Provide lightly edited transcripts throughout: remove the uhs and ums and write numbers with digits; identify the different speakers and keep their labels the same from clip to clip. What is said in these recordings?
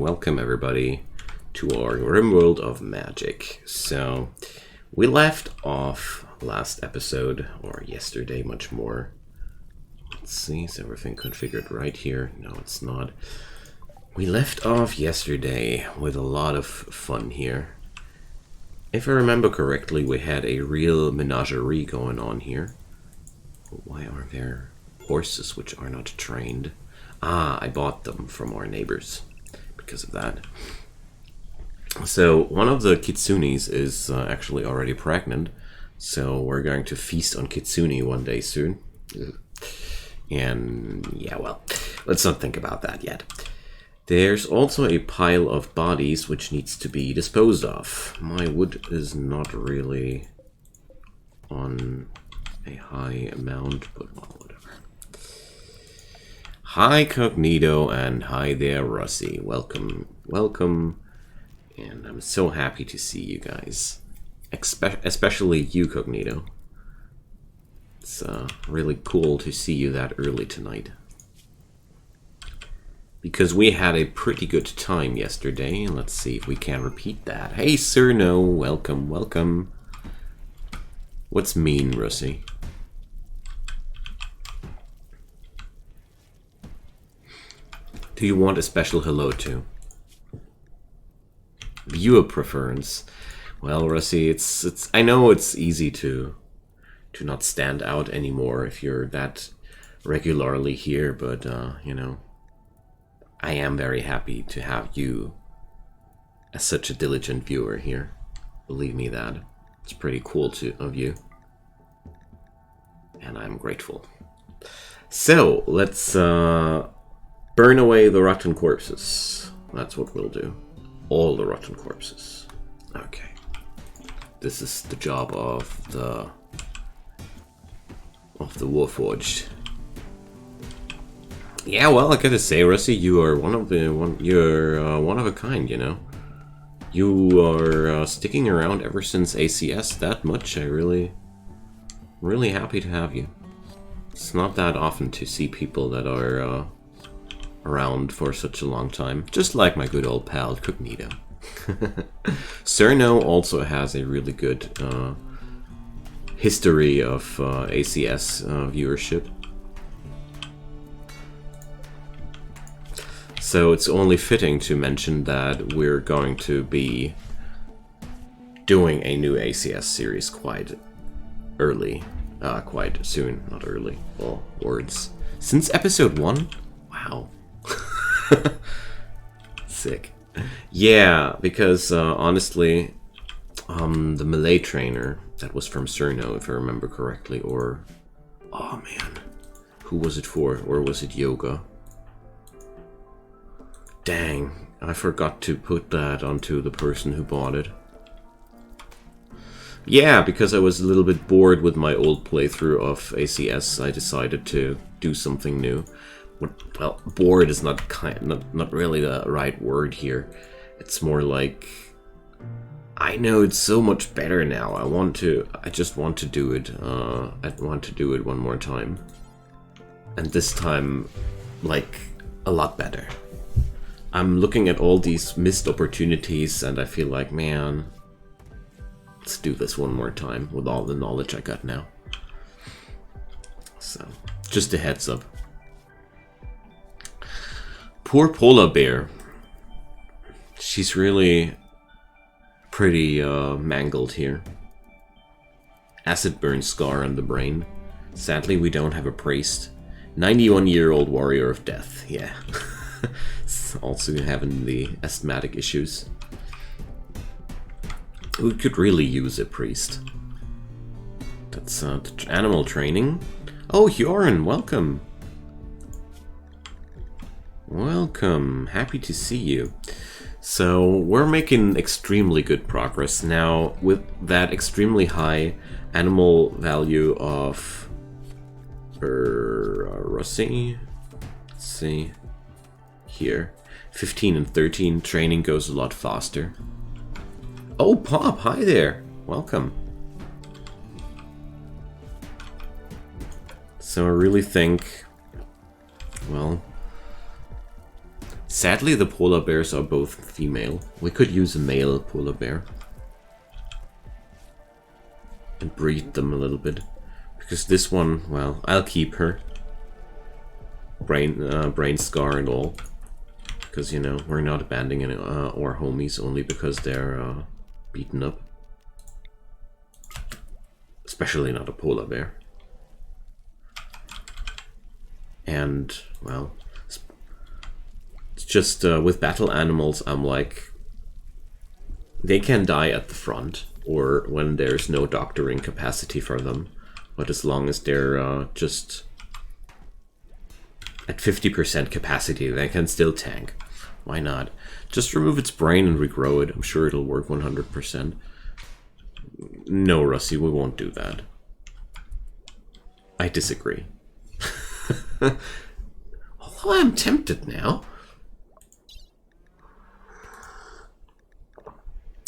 Speaker 1: welcome everybody to our Rimworld of Magic. So, we left off last episode, or yesterday much more. Let's see, is everything configured right here? No, it's not. We left off yesterday with a lot of fun here. If I remember correctly, we had a real menagerie going on here. Why are there horses which are not trained? Ah, I bought them from our neighbors because of that. So one of the kitsunes is actually already pregnant, so we're going to feast on kitsune one day soon. And yeah, well, let's not think about that yet. There's also a pile of bodies which needs to be disposed of. My wood is not really on a high amount, but well, whatever. Hi Cognito, and hi there Rossi. Welcome, welcome. And I'm so happy to see you guys. Especially you, Cognito. It's really cool to see you that early tonight. Because we had a pretty good time yesterday. Let's see if we can repeat that. Hey Cerno, welcome, welcome. What's mean, Rossi? Do you want a special hello to? Viewer preference. Well, Rossi, it's I know it's easy to not stand out anymore if you're that regularly here, but you know, I am very happy to have you as such a diligent viewer here. Believe me that. It's pretty cool of you. And I'm grateful. So, let's burn away the rotten corpses. That's what we'll do. All the rotten corpses. Okay. This is the job of the Warforged. Yeah, well, I gotta say, Rusty, you are one of a kind, you know. You are sticking around ever since ACS that much. I really happy to have you. It's not that often to see people that are around for such a long time, just like my good old pal Cognito. Cerno also has a really good history of ACS viewership. So it's only fitting to mention that we're going to be doing a new ACS series quite early. Quite soon, not early. Well, words. Since episode 1? Wow. Sick. Yeah, because honestly, the melee trainer that was from Cerno, if I remember correctly, or oh man, who was it for? Or was it Yoga? Dang, I forgot to put that onto the person who bought it. Yeah, because I was a little bit bored with my old playthrough of ACS, I decided to do something new. Well, bored is not really the right word here. It's more like, I know it's so much better now. I just want to do it. I want to do it one more time, and this time, like, a lot better. I'm looking at all these missed opportunities, and I feel like, man, let's do this one more time with all the knowledge I got now. So, just a heads up. Poor polar bear. She's really pretty mangled here. Acid burn scar on the brain. Sadly, we don't have a priest. 91-year-old warrior of death. Yeah. Also having the asthmatic issues. We could really use a priest. That's animal training. Oh, Hjoran, welcome. Welcome, happy to see you. So, we're making extremely good progress now with that extremely high animal value of Rossi. Let's see here. 15 and 13, training goes a lot faster. Oh, Pop, hi there. Welcome. So I really think, well, Sadly, the polar bears are both female. We could use a male polar bear. And breed them a little bit. Because this one, well, I'll keep her. Brain scar and all. Because, you know, we're not abandoning our homies only because they're beaten up. Especially not a polar bear. And, well, it's just with battle animals, I'm like, they can die at the front or when there's no doctoring capacity for them. But as long as they're just at 50% capacity, they can still tank. Why not? Just remove its brain and regrow it. I'm sure it'll work 100%. No, Russie, we won't do that. I disagree. Although I'm tempted now.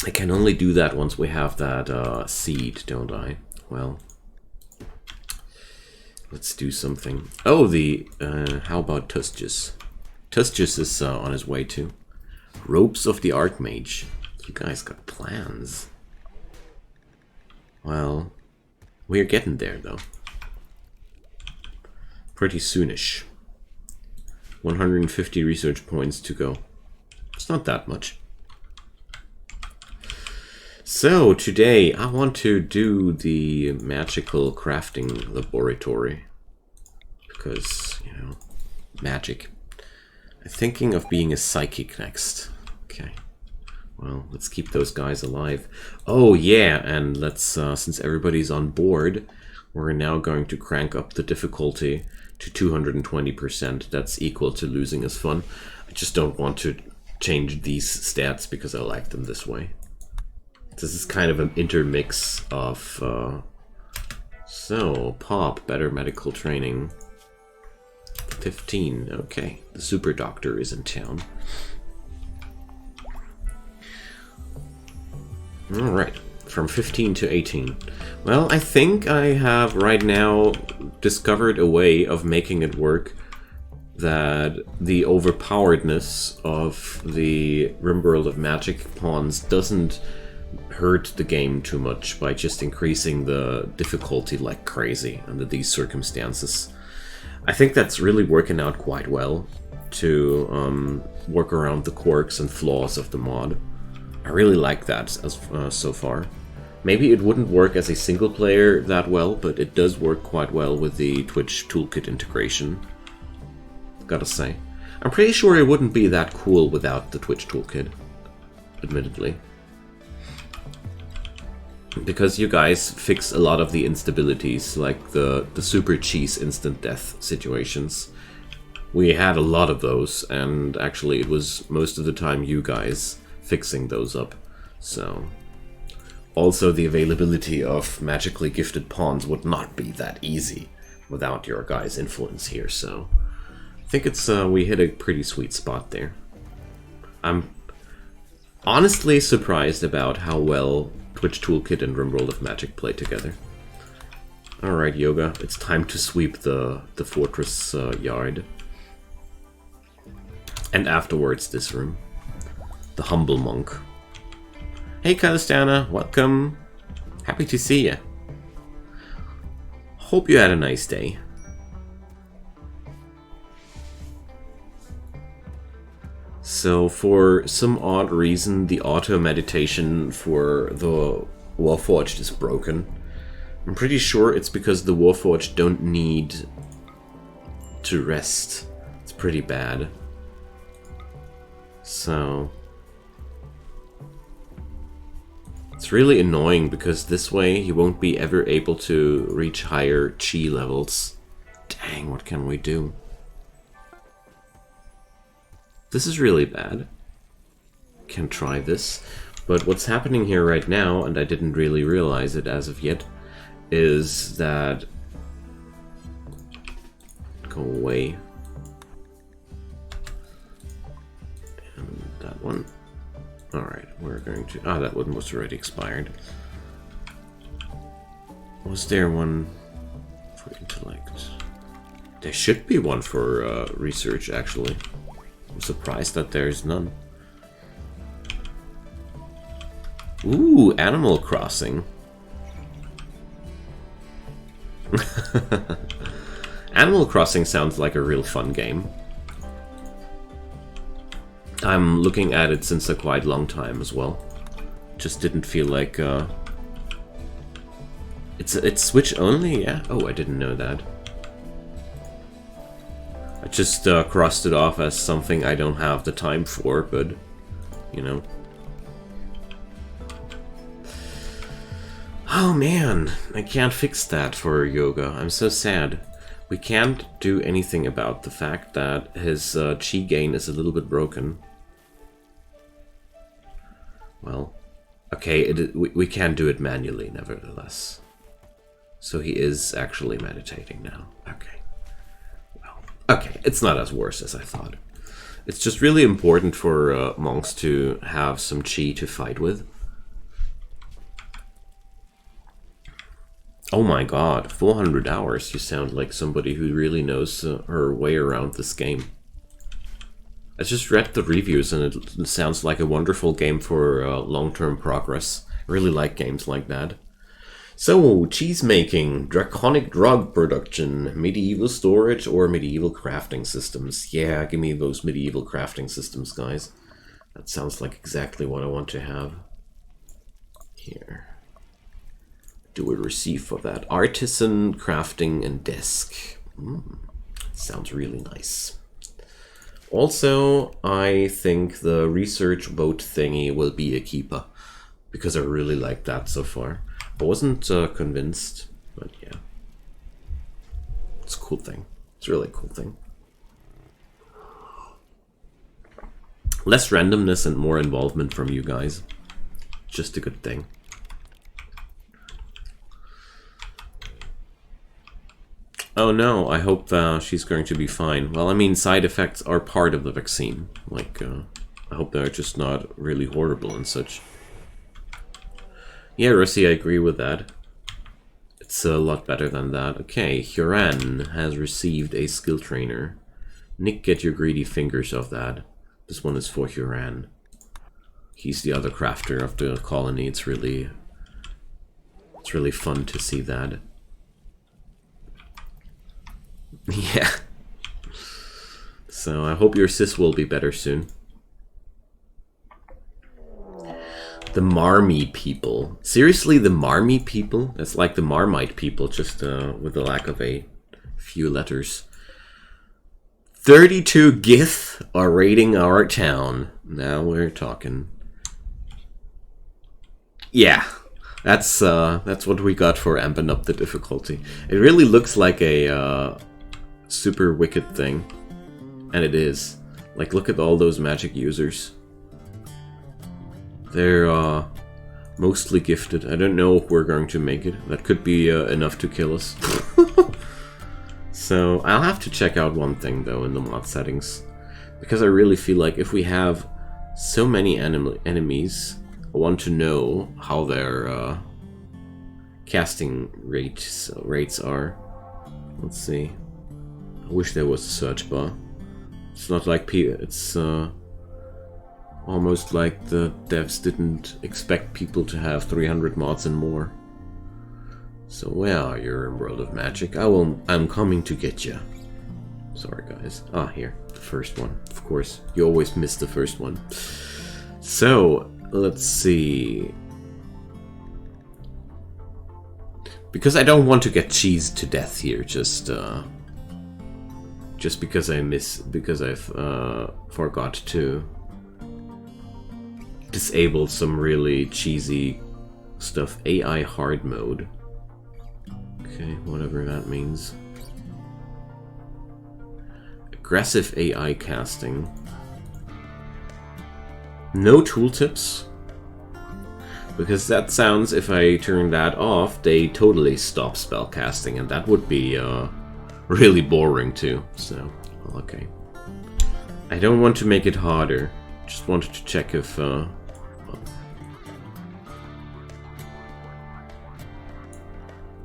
Speaker 1: I can only do that once we have that seed, don't I? Well, let's do something. Oh, how about Tuskus? Tuskus is on his way too. Ropes of the Archmage. You guys got plans. Well, we're getting there though. Pretty soonish. 150 research points to go. It's not that much. So today I want to do the magical crafting laboratory. Because, you know, magic. I'm thinking of being a psychic next. Okay. Well, let's keep those guys alive. Oh yeah, and let's, since everybody's on board, we're now going to crank up the difficulty to 220%. That's equal to losing is fun. I just don't want to change these stats because I like them this way. This is kind of an intermix of... So, Pop, better medical training. 15, okay. The super doctor is in town. Alright, from 15 to 18. Well, I think I have right now discovered a way of making it work that the overpoweredness of the Rimworld of Magic pawns doesn't hurt the game too much by just increasing the difficulty like crazy under these circumstances. I think that's really working out quite well to work around the quirks and flaws of the mod. I really like that as so far. Maybe it wouldn't work as a single player that well, but it does work quite well with the Twitch toolkit integration. Gotta say. I'm pretty sure it wouldn't be that cool without the Twitch toolkit, admittedly. Because you guys fix a lot of the instabilities, like the super cheese instant death situations. We had a lot of those, and actually it was most of the time you guys fixing those up. So, also the availability of magically gifted pawns would not be that easy without your guys' influence here, so I think it's we hit a pretty sweet spot there. I'm honestly surprised about how well Twitch Toolkit and Rimworld of Magic play together. Alright, Yoga, it's time to sweep the fortress yard. And afterwards, this room. The Humble Monk. Hey, Kalistana, welcome. Happy to see you. Hope you had a nice day. So, for some odd reason, the auto-meditation for the Warforged is broken. I'm pretty sure it's because the Warforged don't need to rest. It's pretty bad. So... it's really annoying because this way he won't be ever able to reach higher chi levels. Dang, what can we do? This is really bad. Can try this. But what's happening here right now, and I didn't really realize it as of yet, is that... go away. And that one. Alright, we're going to... ah, that one was already expired. Was there one for intellect? There should be one for research, actually. I'm surprised that there's none. Ooh, Animal Crossing. Animal Crossing sounds like a real fun game. I'm looking at it since a quite long time as well. Just didn't feel like it's Switch only, yeah? Oh, I didn't know that. I just crossed it off as something I don't have the time for, but you know. Oh man, I can't fix that for Yoga. I'm so sad. We can't do anything about the fact that his chi gain is a little bit broken. Well, okay, we can do it manually, nevertheless. So he is actually meditating now. Okay. Well, okay, it's not as worse as I thought. It's just really important for monks to have some chi to fight with. Oh my god, 400 hours. You sound like somebody who really knows her way around this game. I just read the reviews and it sounds like a wonderful game for long-term progress. I really like games like that. So, cheese making, draconic drug production, medieval storage, or medieval crafting systems. Yeah, give me those medieval crafting systems, guys. That sounds like exactly what I want to have. Here. Do we receive for that? Artisan, crafting, and desk. Sounds really nice. Also, I think the research boat thingy will be a keeper, because I really like that so far. I wasn't convinced, but yeah. It's a cool thing. It's a really cool thing. Less randomness and more involvement from you guys. Just a good thing. Oh no, I hope she's going to be fine. Well, I mean, side effects are part of the vaccine. Like, I hope they're just not really horrible and such. Yeah, Russie, I agree with that. It's a lot better than that. Okay, Huran has received a skill trainer. Nick, get your greedy fingers off that. This one is for Huran. He's the other crafter of the colony. It's really fun to see that. Yeah. So I hope your sis will be better soon. The Marmy people. Seriously, the Marmy people? That's like the Marmite people, just with the lack of a few letters. 32 Gith are raiding our town. Now we're talking. Yeah. That's what we got for amping up the difficulty. It really looks like a super wicked thing. And it is. Like, look at all those magic users. They're mostly gifted. I don't know if we're going to make it. That could be enough to kill us. So I'll have to check out one thing though in the mod settings. Because I really feel like if we have so many enemies, I want to know how their casting rates are. Let's see. I wish there was a search bar. It's not like it's almost like the devs didn't expect people to have 300 mods and more. So where are you, Rimworld of Magic? I'm coming to get you. Sorry guys. Ah, here, the first one. Of course, you always miss the first one. So let's see. Because I don't want to get cheesed to death here, just because I've forgot to disable some really cheesy stuff. AI hard mode. Okay, whatever that means. Aggressive AI casting. No tooltips. Because that sounds, if I turn that off, they totally stop spell casting, and that would be really boring too. So, okay. I don't want to make it harder. Just wanted to check if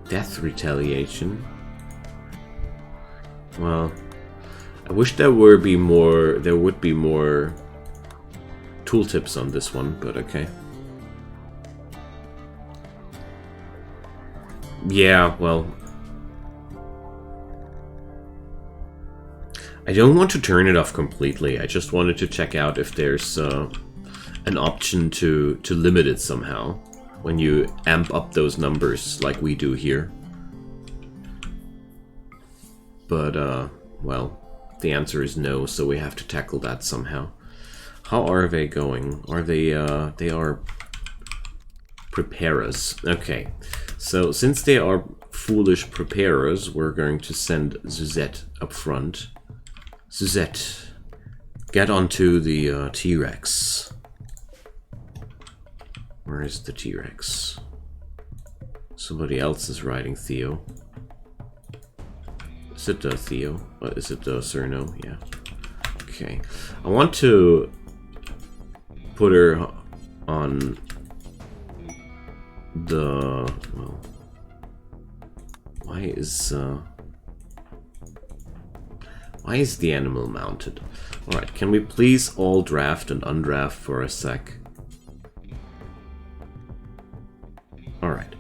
Speaker 1: death retaliation. Well, I wish there would be more tooltips on this one, but okay. Yeah, well, I don't want to turn it off completely. I just wanted to check out if there's an option to limit it somehow when you amp up those numbers like we do here. But, well, the answer is no, so we have to tackle that somehow. How are they going? Are they are preparers. Okay, so since they are foolish preparers, we're going to send Suzette up front. Suzette, get onto the T-Rex. Where is the T-Rex? Somebody else is riding Theo. Is it Theo? Is it Cerno? Yeah. Okay. I want to put her on the... well... Why is the animal mounted? Alright, can we please all draft and undraft for a sec? Alright.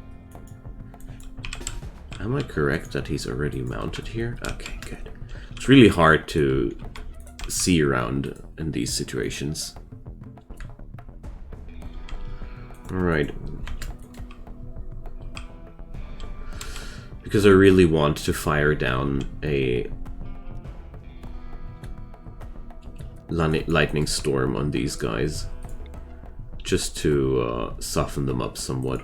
Speaker 1: Am I correct that he's already mounted here? Okay, good. It's really hard to see around in these situations. Alright. Because I really want to fire down a lightning storm on these guys. Just to soften them up somewhat.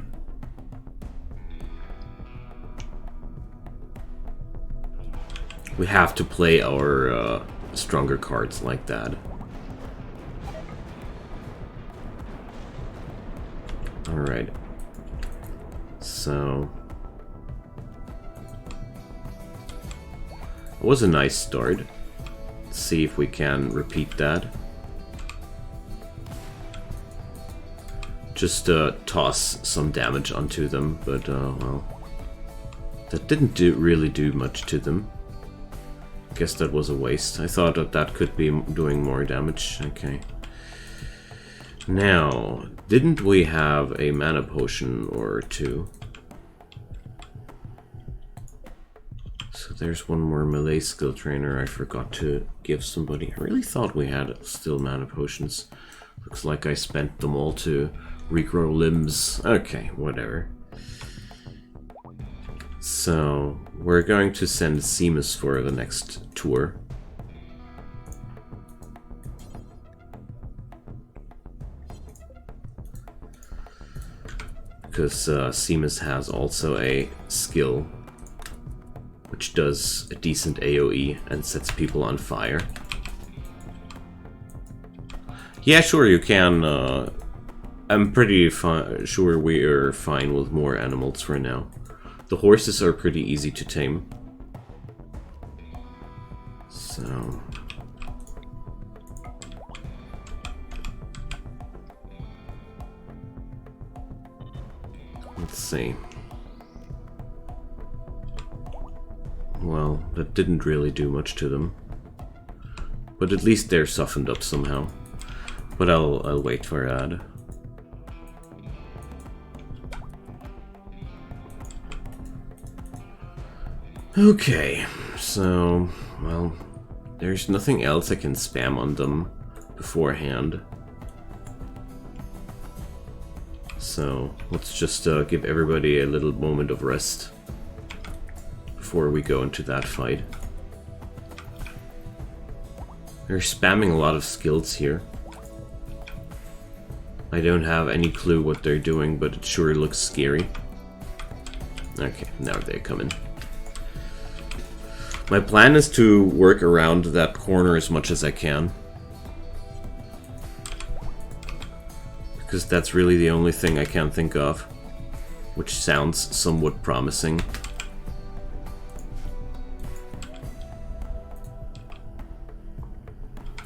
Speaker 1: We have to play our stronger cards like that. Alright. So... it was a nice start. Let's see if we can repeat that. Just toss some damage onto them, but well... that didn't really do much to them. Guess that was a waste. I thought that that could be doing more damage. Okay. Now, didn't we have a mana potion or two? So there's one more melee skill trainer I forgot to give somebody. I really thought we had still mana potions. Looks like I spent them all to regrow limbs. Okay, whatever. So, we're going to send Seamus for the next tour. Because Seamus has also a skill which does a decent AoE and sets people on fire. Yeah, sure, you can. I'm pretty sure we are fine with more animals for now. The horses are pretty easy to tame. So... let's see. Well, that didn't really do much to them. But at least they're softened up somehow. But I'll wait for that. Okay, so, well, there's nothing else I can spam on them beforehand. So, let's just give everybody a little moment of rest before we go into that fight. They're spamming a lot of skills here. I don't have any clue what they're doing, but it sure looks scary. Okay, now they're coming. My plan is to work around that corner as much as I can. Because that's really the only thing I can think of, which sounds somewhat promising.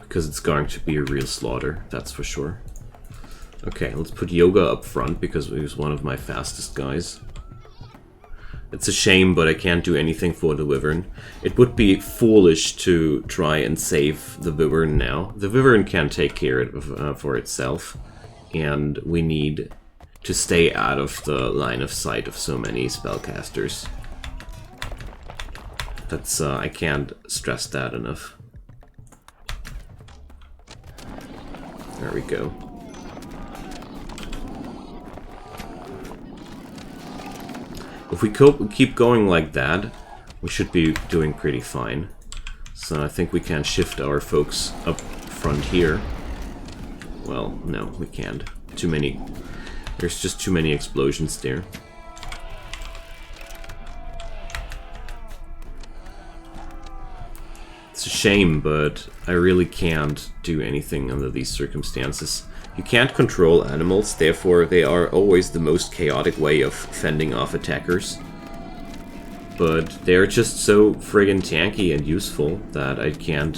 Speaker 1: Because it's going to be a real slaughter, that's for sure. Okay, let's put Yoga up front because he was one of my fastest guys. It's a shame, but I can't do anything for the Wyvern. It would be foolish to try and save the Wyvern now. The Wyvern can take care of for itself, and we need to stay out of the line of sight of so many spellcasters. That's, I can't stress that enough. There we go. If we keep going like that, we should be doing pretty fine. So I think we can shift our folks up front here. Well, no, we can't. Too many. There's just too many explosions there. It's a shame, but I really can't do anything under these circumstances. You can't control animals, therefore they are always the most chaotic way of fending off attackers. But they're just so friggin' tanky and useful that I can't,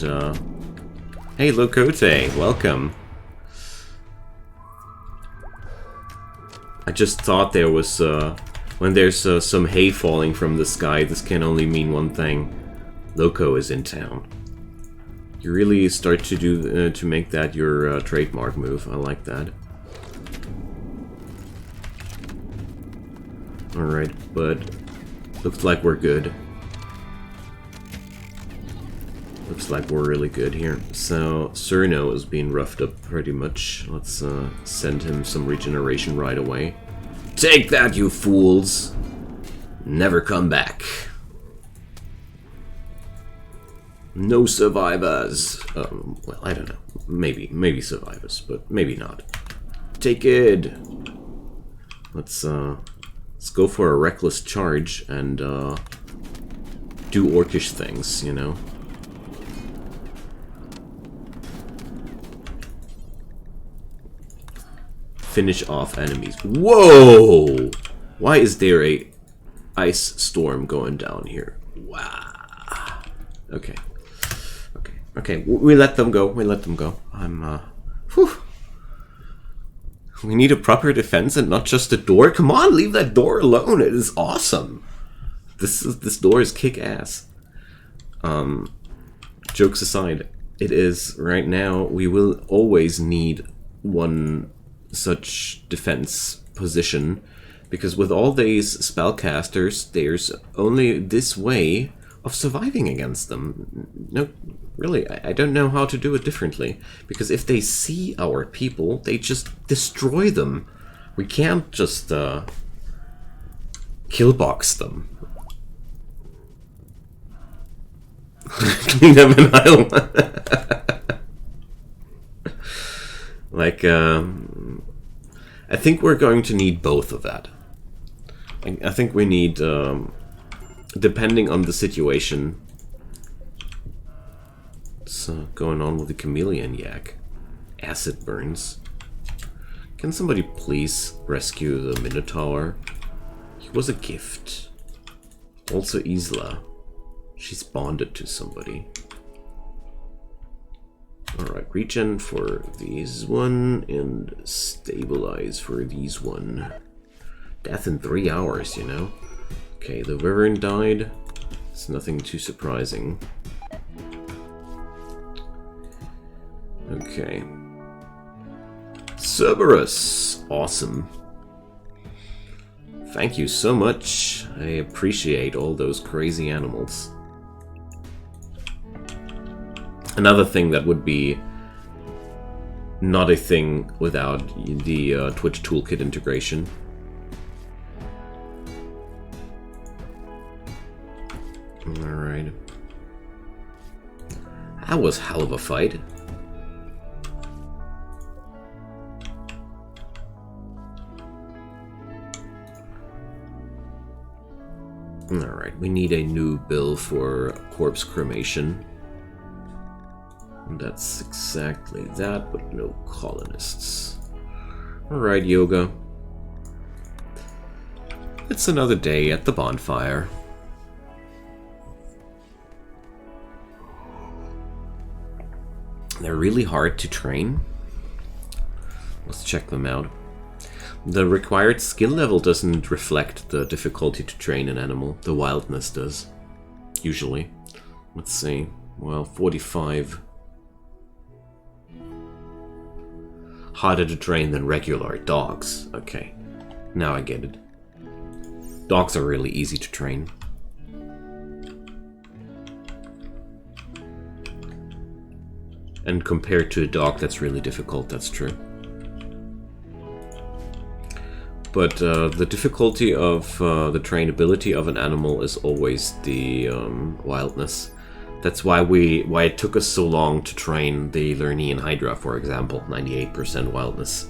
Speaker 1: Hey Lokote, welcome! I just thought there was, when there's some hay falling from the sky, this can only mean one thing. Loco is in town. You really start to do to make that your trademark move. I like that. Alright, but looks like we're good. Looks like we're really good here. So, Cerno is being roughed up pretty much. Let's send him some regeneration right away. Take that, you fools! Never come back. No survivors. Well, I don't know. Maybe survivors, but maybe not. Take it. Let's go for a reckless charge and do orcish things, you know. Finish off enemies. Whoa! Why is there a ice storm going down here? Wow. Okay. Okay, we let them go. We let them go. Whew. We need a proper defense and not just a door. Come on, leave that door alone. It is awesome. This door is kick-ass. Jokes aside, it is right now. We will always need one such defense position because with all these spellcasters, there's only this way of surviving against them. No, really, I don't know how to do it differently. Because if they see our people, they just destroy them. We can't just killbox them. Clean them an island. Like, I think we're going to need both of that. I think we need, depending on the situation. What's going on with the chameleon yak? Acid burns. Can somebody please rescue the Minotaur? He was a gift. Also Isla. She's bonded to somebody. Alright, regen for these one, and stabilize for these one. Death in 3 hours, you know? Okay, the Wyvern died. It's nothing too surprising. Okay. Cerberus! Awesome. Thank you so much. I appreciate all those crazy animals. Another thing that would be not a thing without the Twitch Toolkit integration. Alright. That was hell of a fight. Alright, we need a new bill for corpse cremation. And that's exactly that, but no colonists. Alright, Yoga. It's another day at the bonfire. They're really hard to train. Let's check them out. The required skill level doesn't reflect the difficulty to train an animal. The wildness does, usually. Let's see. Well, 45. Harder to train than regular dogs. Okay, now I get it. Dogs are really easy to train. And compared to a dog, that's really difficult, that's true. But the difficulty of the trainability of an animal is always the wildness. That's why it took us so long to train the Lernean Hydra, for example, 98% wildness.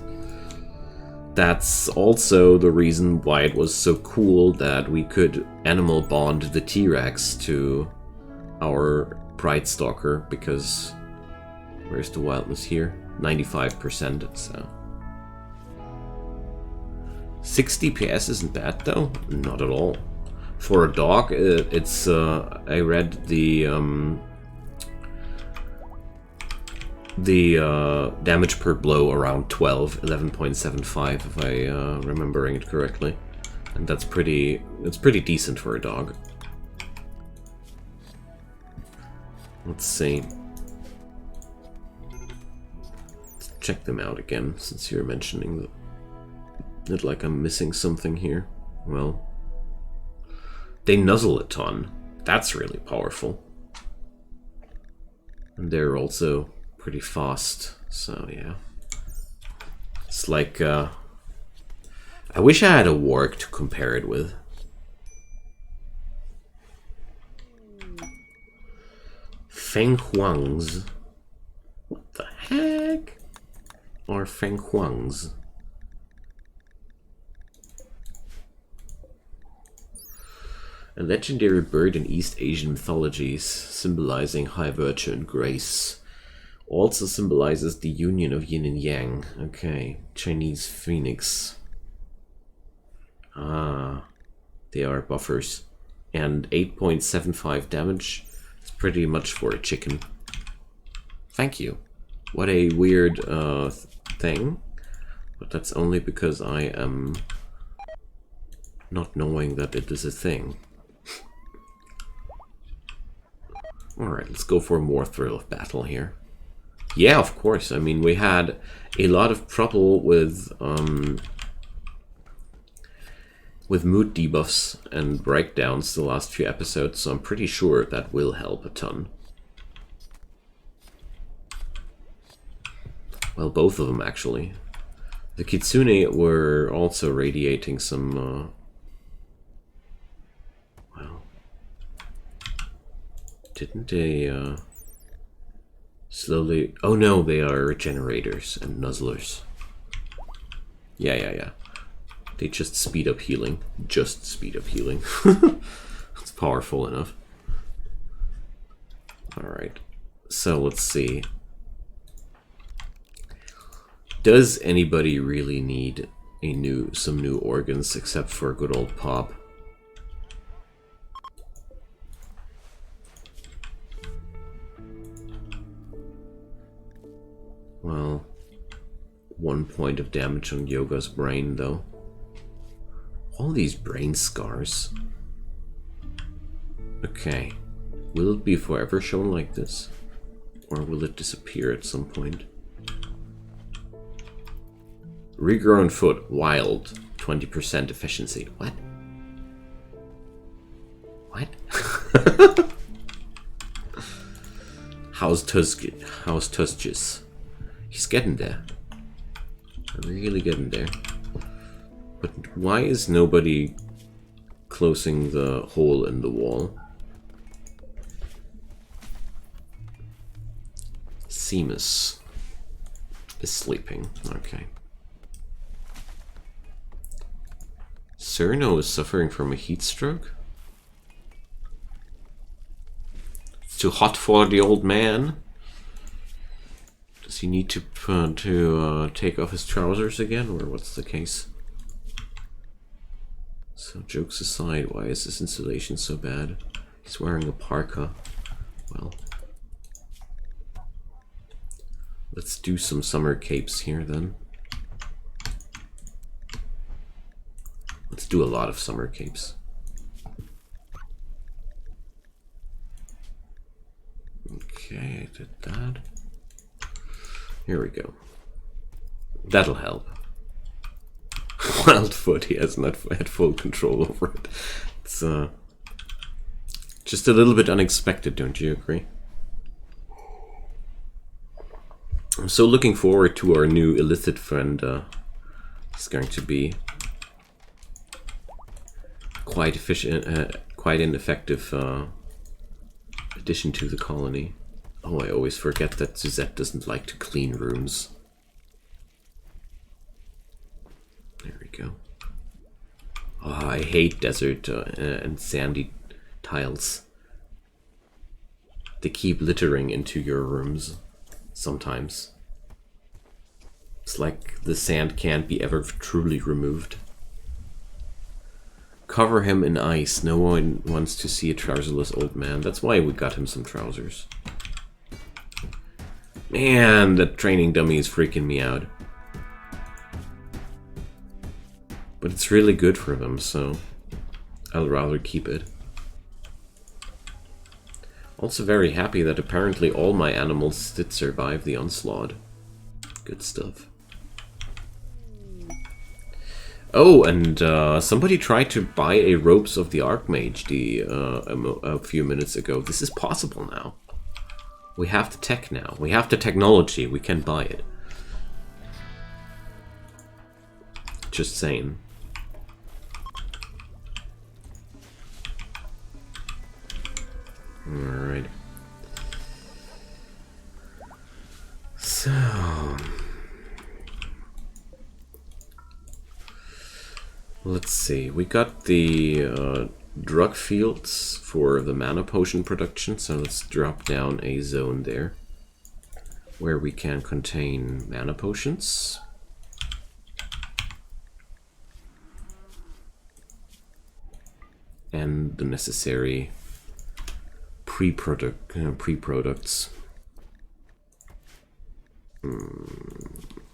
Speaker 1: That's also the reason why it was so cool that we could animal bond the T-Rex to our Pride Stalker, because where's the wildness here? 95%, so 60 PS isn't bad though, not at all. For a dog, it's I read the damage per blow around 12, 11.75 if I remembering it correctly, and it's pretty decent for a dog. Let's see. Let's check them out again, since you're mentioning it like I'm missing something here. Well, they nuzzle a ton. That's really powerful. And they're also pretty fast, so yeah. It's like, I wish I had a warg to compare it with. Feng Huangs. What the heck? Or Feng Huangs? A legendary bird in East Asian mythologies, symbolizing high virtue and grace. Also symbolizes the union of yin and yang. Okay, Chinese phoenix. Ah, they are buffers. And 8.75 damage. It's pretty much for a chicken. Thank you. What a weird thing. But that's only because I am not knowing that it is a thing. Alright, let's go for more thrill of battle here. Yeah, of course. I mean, we had a lot of trouble with mood debuffs and breakdowns the last few episodes, so I'm pretty sure that will help a ton. Well, both of them, actually. The Kitsune were also radiating some... well... Didn't they slowly... Oh no, they are regenerators and nuzzlers. Yeah. They just speed up healing. Just speed up healing. It's powerful enough. Alright. So let's see. Does anybody really need some new organs except for good old Pop? Well, 1 point of damage on Yoga's brain, though. All these brain scars. Okay. Will it be forever shown like this? Or will it disappear at some point? Regrown foot, wild, 20% efficiency. What? What? How's Tuskus? He's getting there. Really getting there. But why is nobody closing the hole in the wall? Seamus is sleeping. Okay. Cerno is suffering from a heat stroke? It's too hot for the old man. Does he need to take off his trousers again, or what's the case? So jokes aside, why is this installation so bad? He's wearing a parka. Well, let's do some summer capes here then. Let's do a lot of summer capes. Okay, I did that. Here we go. That'll help. Wildfoot, he has not had full control over it. It's just a little bit unexpected, don't you agree? I'm so looking forward to our new illicit friend. He's going to be quite efficient, quite an effective addition to the colony. Oh, I always forget that Suzette doesn't like to clean rooms. There we go. Oh, I hate desert and sandy tiles. They keep littering into your rooms sometimes. It's like the sand can't be ever truly removed. Cover him in ice. No one wants to see a trouserless old man. That's why we got him some trousers. Man, that training dummy is freaking me out. But it's really good for them, so I'll rather keep it. Also very happy that apparently all my animals did survive the onslaught. Good stuff. Oh, and somebody tried to buy a Ropes of the Archmage a few minutes ago. This is possible now. We have the tech now. We have the technology. We can buy it. Just saying. Alright. So... let's see. We got the drug fields for the mana potion production, so let's drop down a zone there where we can contain mana potions. And the necessary pre-products.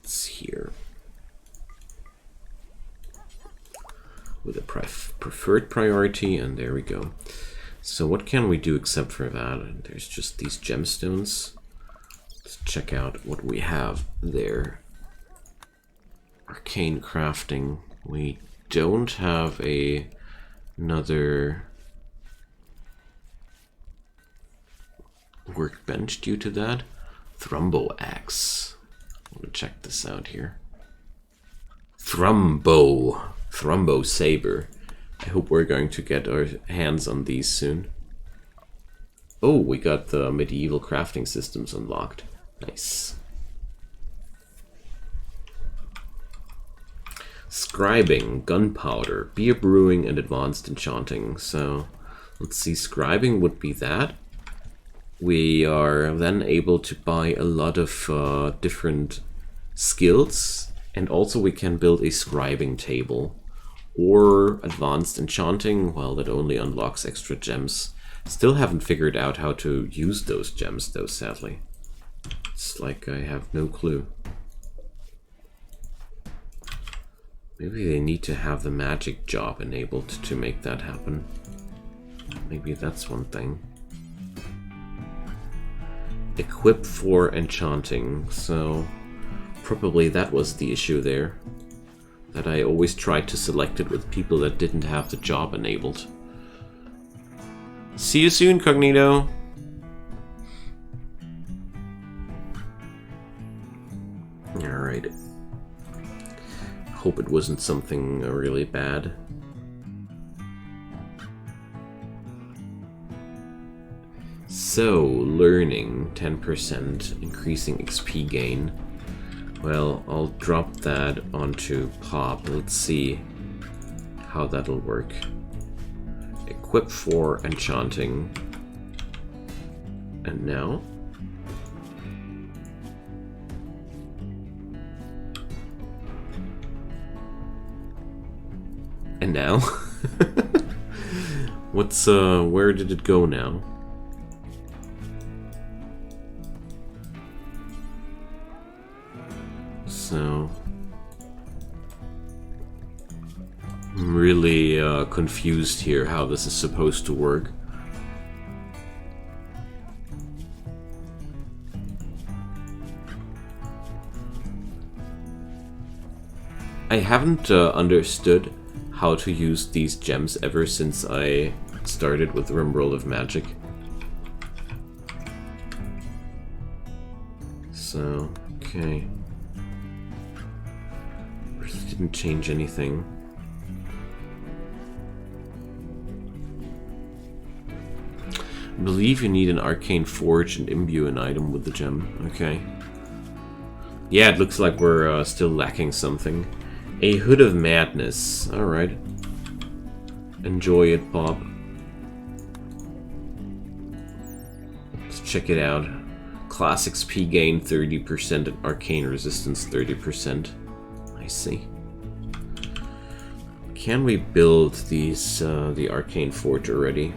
Speaker 1: It's here. With a preferred priority, and there we go. So what can we do except for that? There's just these gemstones. Let's check out what we have there. Arcane crafting. We don't have another workbench due to that. Thrumbo axe. I want to check this out here. Thrumbo saber. I hope we're going to get our hands on these soon. Oh, we got the medieval crafting systems unlocked. Nice. Scribing, gunpowder, beer brewing, and advanced enchanting. So, let's see, scribing would be that. We are then able to buy a lot of different skills, and also we can build a scribing table. Or advanced enchanting, well, that only unlocks extra gems. Still haven't figured out how to use those gems, though, sadly. It's like I have no clue. Maybe they need to have the magic job enabled to make that happen. Maybe that's one thing. Equip for enchanting, so probably that was the issue there. That I always tried to select it with people that didn't have the job enabled. See you soon, Cognito! Alright. Hope it wasn't something really bad. So, learning, 10%, increasing XP gain. Well, I'll drop that onto Pop. Let's see how that'll work. Equip for enchanting. And now? And now? What's, where did it go now? So I'm really confused here how this is supposed to work. I haven't understood how to use these gems ever since I started with Rimworld of Magic. So, okay. Really didn't change anything. I believe you need an arcane forge and imbue an item with the gem. Okay. Yeah, it looks like we're still lacking something. A Hood of Madness. Alright. Enjoy it, Bob. Let's check it out. Class XP gain 30% and arcane resistance 30%. I see. Can we build these the arcane forge already?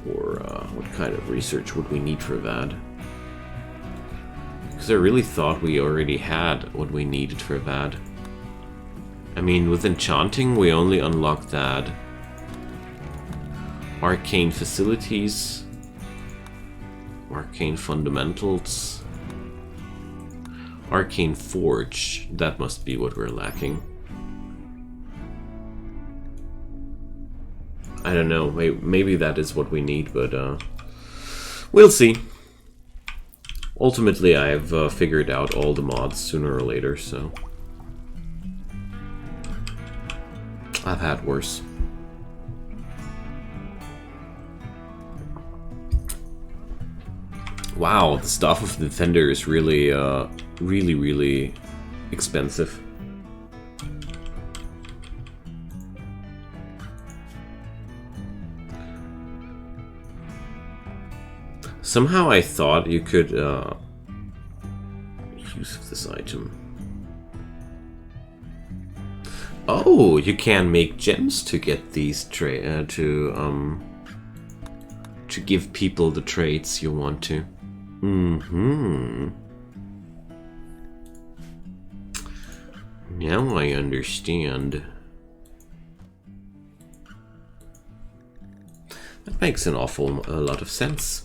Speaker 1: Or what kind of research would we need for that? Because I really thought we already had what we needed for that. I mean, with enchanting, we only unlocked that. Arcane facilities. Arcane fundamentals. Arcane forge. That must be what we're lacking. I don't know, maybe that is what we need, but we'll see. Ultimately, I've figured out all the mods sooner or later, so... I've had worse. Wow, the Staff of the Defender is really, really expensive. Somehow I thought you could use this item. Oh, you can make gems to get these to give people the traits you want to. Now I understand. That makes an awful lot of sense.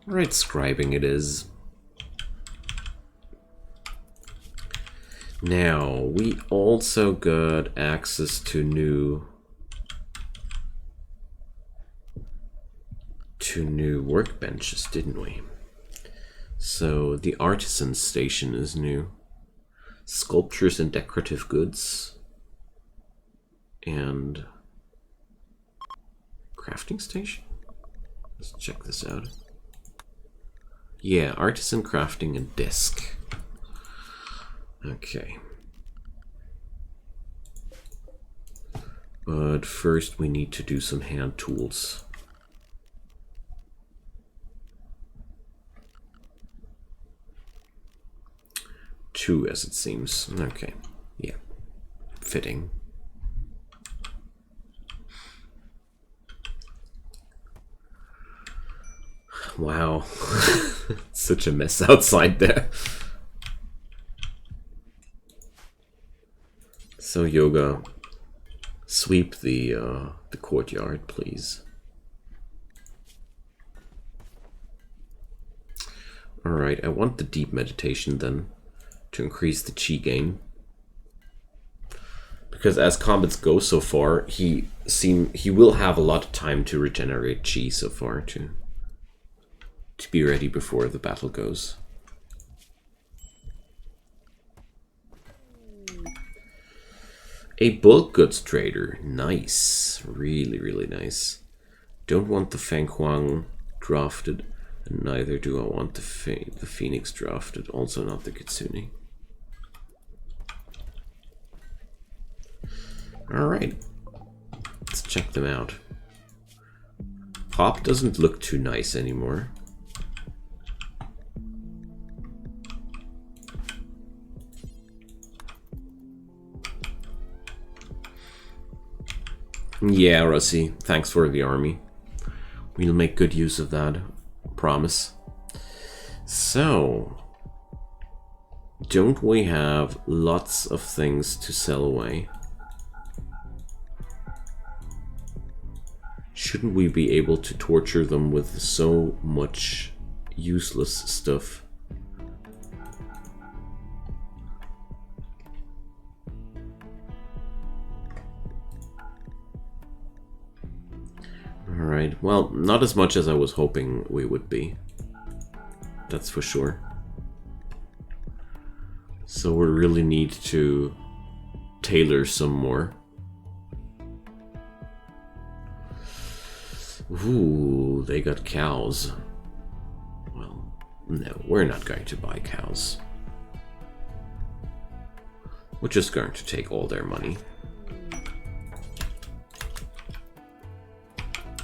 Speaker 1: Alright, scribing it is. Now, we also got access to new workbenches, didn't we? So, the artisan station is new. Sculptures and decorative goods. And crafting station? Let's check this out. Yeah, artisan crafting and desk. Okay. But first we need to do some hand tools. Two, as it seems. Okay. Yeah. Fitting. Wow. Such a mess outside there. So Yoga, sweep the courtyard, please. Alright, I want the deep meditation then, to increase the chi gain. Because as combats go so far, he will have a lot of time to regenerate chi so far to be ready before the battle goes. A bulk goods trader. Nice. Really nice. Don't want the Feng Huang drafted, and neither do I want the Phoenix drafted. Also not the Kitsune. Alright. Let's check them out. Pop doesn't look too nice anymore. Yeah, Russie, thanks for the army. We'll make good use of that. Promise. So, don't we have lots of things to sell away? Shouldn't we be able to torture them with so much useless stuff? Alright, well, not as much as I was hoping we would be. That's for sure. So we really need to tailor some more. Ooh, they got cows. Well, no, we're not going to buy cows. We're just going to take all their money.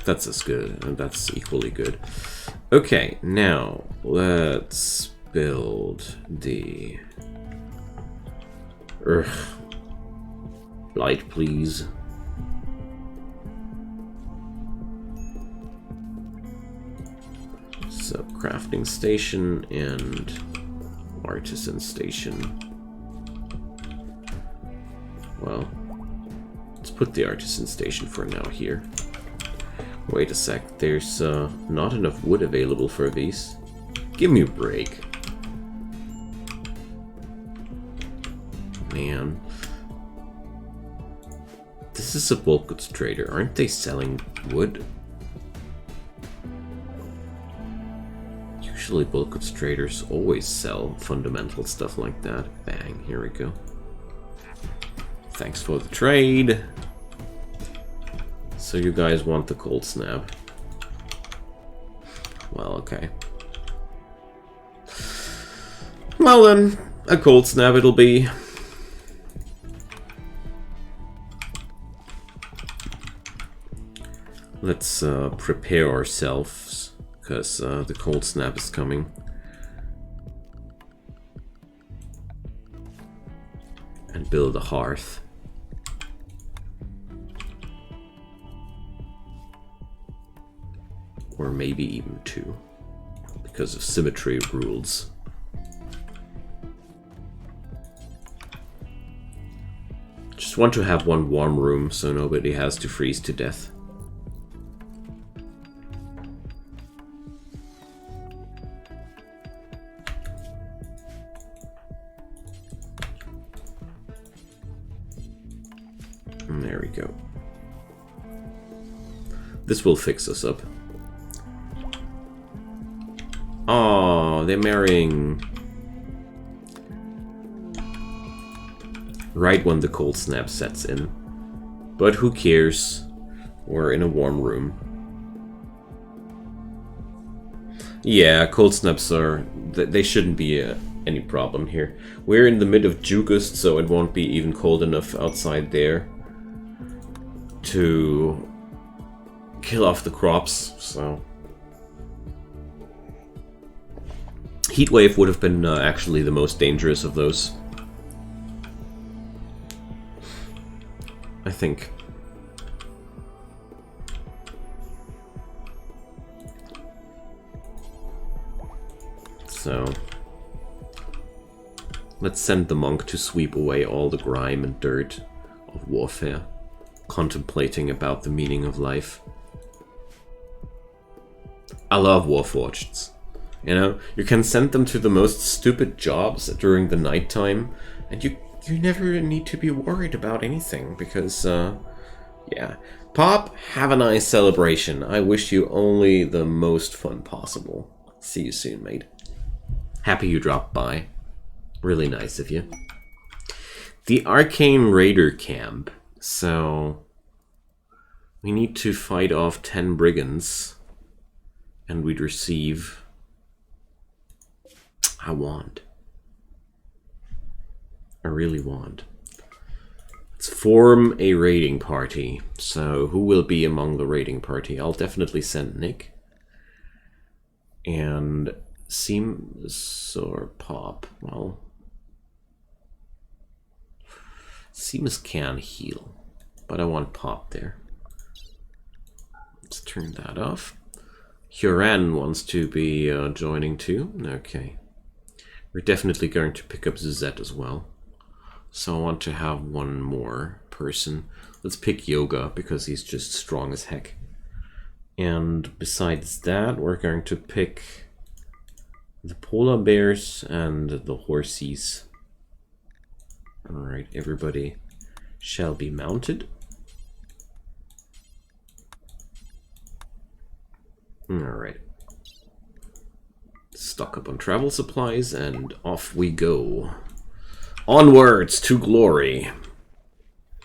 Speaker 1: That's as good, and that's equally good. Okay, now let's build the... light, please. So, crafting station and artisan station. Well, let's put the artisan station for now here. Wait a sec, there's not enough wood available for these. Give me a break. Man. This is a bulk goods trader. Aren't they selling wood? Usually bulk goods traders always sell fundamental stuff like that. Bang, here we go. Thanks for the trade. So you guys want the cold snap? Well, okay. Well then, a cold snap it'll be. Let's prepare ourselves, because the cold snap is coming. And build a hearth. Or maybe even two, because of symmetry rules. Just want to have one warm room so nobody has to freeze to death. And there we go. This will fix us up. Oh, they're marrying right when the cold snap sets in. But who cares? We're in a warm room. Yeah, cold snaps are... they shouldn't be any problem here. We're in the mid of Jugust, so it won't be even cold enough outside there to kill off the crops, so... Heatwave would have been actually the most dangerous of those. I think. So... let's send the monk to sweep away all the grime and dirt of warfare, contemplating about the meaning of life. I love warforgeds. You know, you can send them to the most stupid jobs during the nighttime, and you never need to be worried about anything, because, yeah. Pop, have a nice celebration. I wish you only the most fun possible. See you soon, mate. Happy you dropped by. Really nice of you. The Arcane Raider camp. So, we need to fight off 10 brigands, and we'd receive... I really want. Let's form a raiding party. So, who will be among the raiding party? I'll definitely send Nick. And Seamus or Pop? Well, Seamus can heal, but I want Pop there. Let's turn that off. Huran wants to be joining too. Okay. We're definitely going to pick up Zuzette as well. So I want to have one more person. Let's pick Yoga because he's just strong as heck. And besides that, we're going to pick the polar bears and the horsies. Alright, everybody shall be mounted. Alright. Stock up on travel supplies and off we go. Onwards to glory.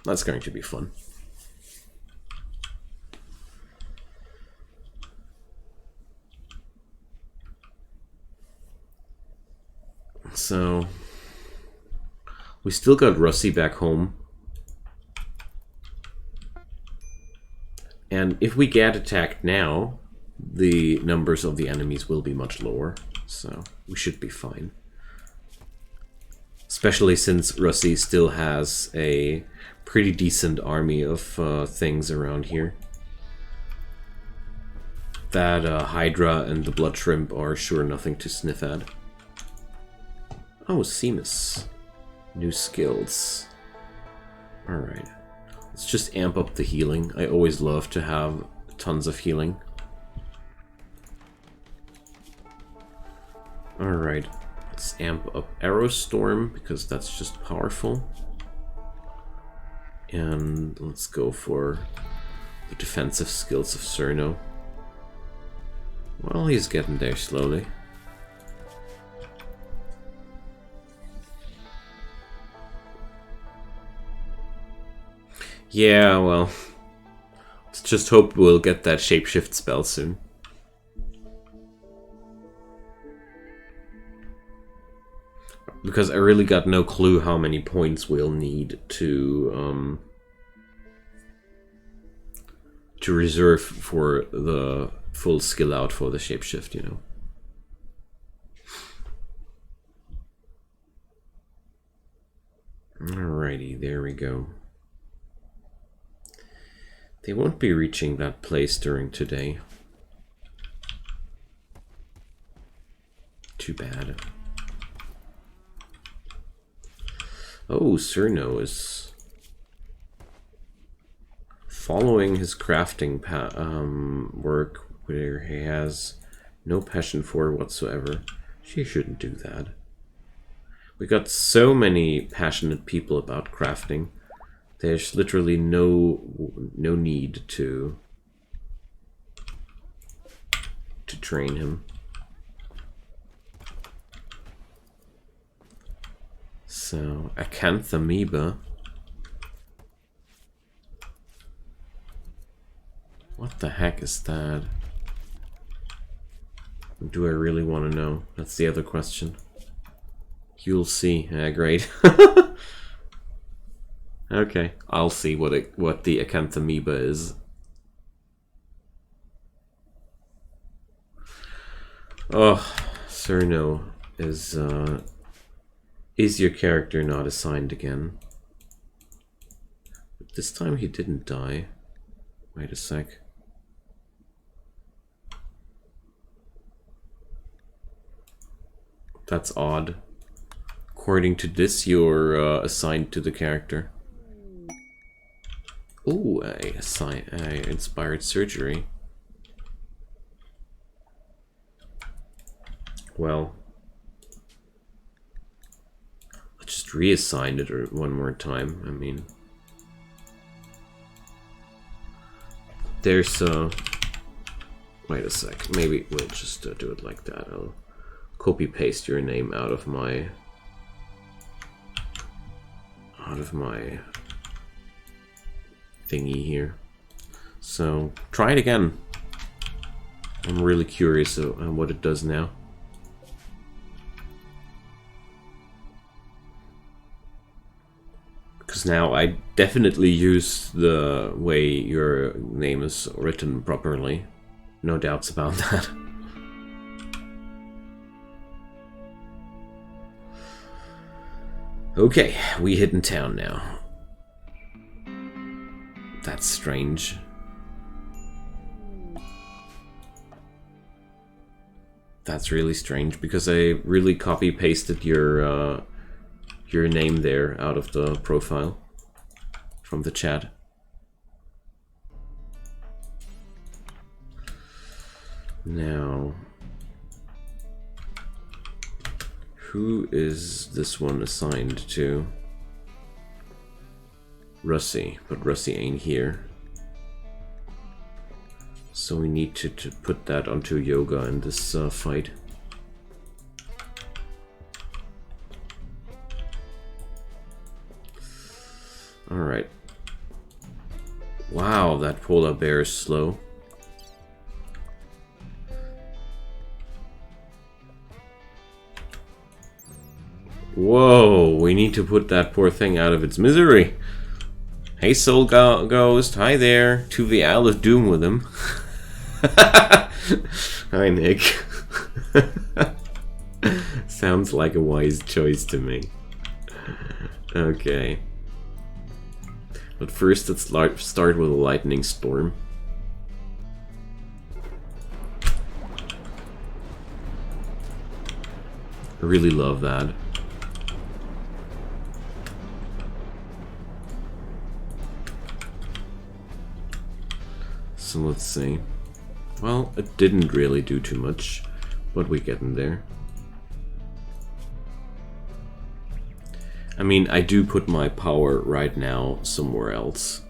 Speaker 1: That's going to be fun. So we still got Russie back home. And if we get attacked now, the numbers of the enemies will be much lower, so we should be fine. Especially since Russie still has a pretty decent army of things around here. That Hydra and the Blood Shrimp are sure nothing to sniff at. Oh, Seamus. New skills. Alright. Let's just amp up the healing. I always love to have tons of healing. Alright, let's amp up Arrow Storm because that's just powerful. And let's go for the defensive skills of Cerno. Well, he's getting there slowly. Yeah, well, let's just hope we'll get that shapeshift spell soon. Because I really got no clue how many points we'll need to reserve for the full skill out for the shapeshift, you know. Alrighty, there we go. They won't be reaching that place during today. Too bad. Oh, Cerno is following his crafting work where he has no passion for whatsoever. She shouldn't do that. We got so many passionate people about crafting. There's literally no need to train him. So, Acanthamoeba. What the heck is that? Do I really want to know? That's the other question. You'll see. Great. Okay, I'll see what the Acanthamoeba is. Oh, Cerno is your character not assigned again? But this time he didn't die. Wait a sec. That's odd. According to this, you're assigned to the character. Ooh, I inspired surgery. Well, let's just reassign it one more time. I mean, there's wait a sec. Maybe we'll just do it like that. I'll copy paste your name out of my thingy here. So try it again. I'm really curious on what it does now. Because now I definitely use the way your name is written properly. No doubts about that. Okay, we hit in town now. That's strange. That's really strange, because I really copy-pasted your name there out of the profile from the chat. Now, who is this one assigned to? Russie, but Russie ain't here. So we need to put that onto Yoga in this fight. Alright. Wow, that polar bear is slow. Whoa, we need to put that poor thing out of its misery. Hey, Soul Ghost, hi there. To the Isle of Doom with him. Hi, Nick. Sounds like a wise choice to me. Okay. But first, let's start with a lightning storm. I really love that. So let's see. Well, it didn't really do too much, but we get in there. I mean, I do put my power right now somewhere else.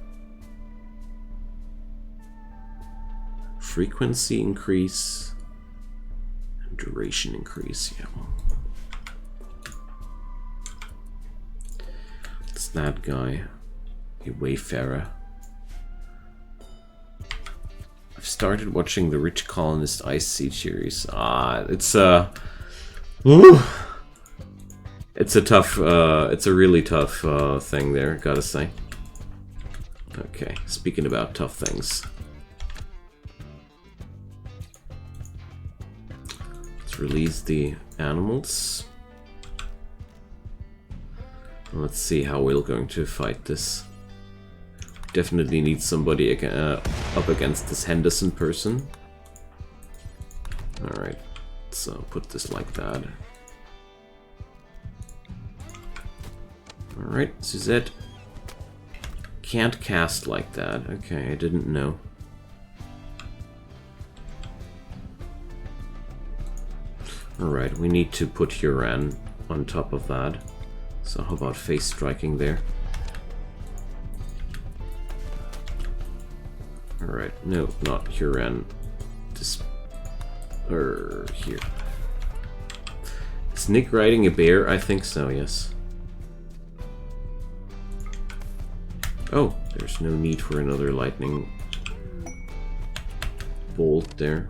Speaker 1: Frequency increase and duration increase, yeah. It's that guy, a Wayfarer. I've started watching the Rich Colonist Ice Sea series. It's a tough, it's a really tough thing there, gotta say. Okay, speaking about tough things. Let's release the animals. Let's see how we're going to fight this. Definitely need somebody up against this Henderson person. Alright, let's put this like that. Alright, Suzette. Can't cast like that. Okay, I didn't know. Alright, we need to put Huran on top of that. So how about face striking there? Alright, no, not Huran. Here. Is Nick riding a bear? I think so, yes. Oh, there's no need for another lightning bolt there.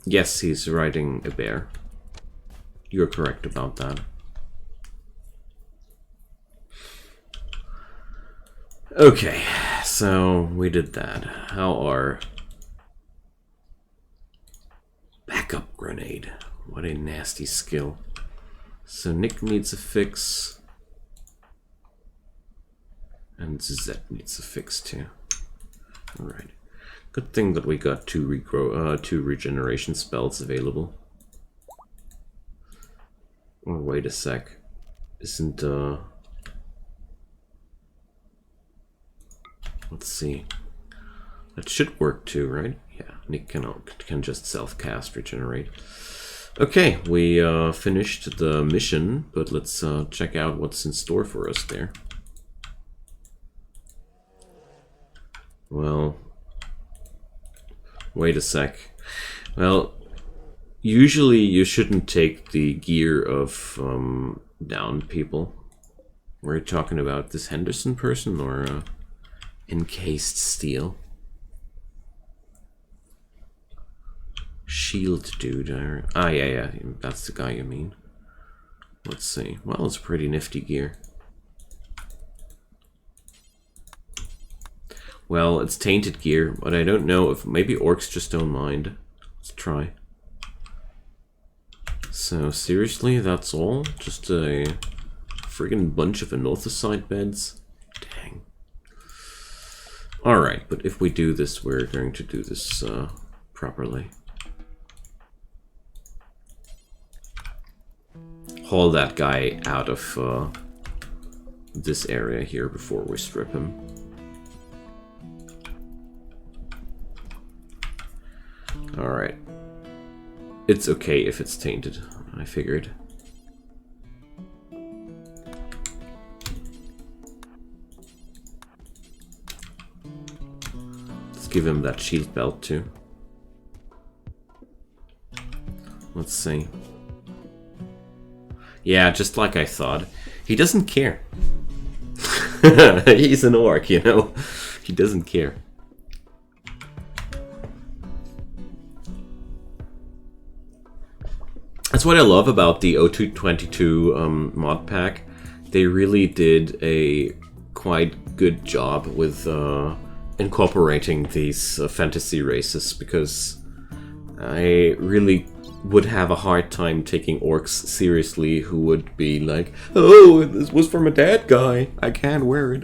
Speaker 1: Yes, he's riding a bear. You're correct about that. Okay, so we did that. How are... Backup grenade. What a nasty skill. So Nick needs a fix. And Zet needs a fix too. Alright. Good thing that we got two regeneration spells available. Oh, wait a sec. Isn't, let's see. That should work too, right? Yeah, Nick can just self-cast regenerate. Okay, we finished the mission, but let's check out what's in store for us there. Well, wait a sec. Well, usually you shouldn't take the gear of downed people. Were you talking about this Henderson person or encased steel? Shield dude. Yeah, that's the guy you mean. Let's see. Well, it's pretty nifty gear. Well, it's tainted gear, but I don't know if maybe orcs just don't mind. Let's try. So seriously, that's all? Just a friggin' bunch of anorthosite beds? Dang. Alright, but if we do this, we're going to do this properly. Haul that guy out of this area here before we strip him. Alright. It's okay if it's tainted, I figured. Let's give him that shield belt too. Let's see. Yeah, just like I thought. He doesn't care. He's an orc, you know? He doesn't care. That's what I love about the 0222 mod pack. They really did a quite good job with incorporating these fantasy races, because I really would have a hard time taking orcs seriously who would be like, oh, this was from a dead guy, I can't wear it.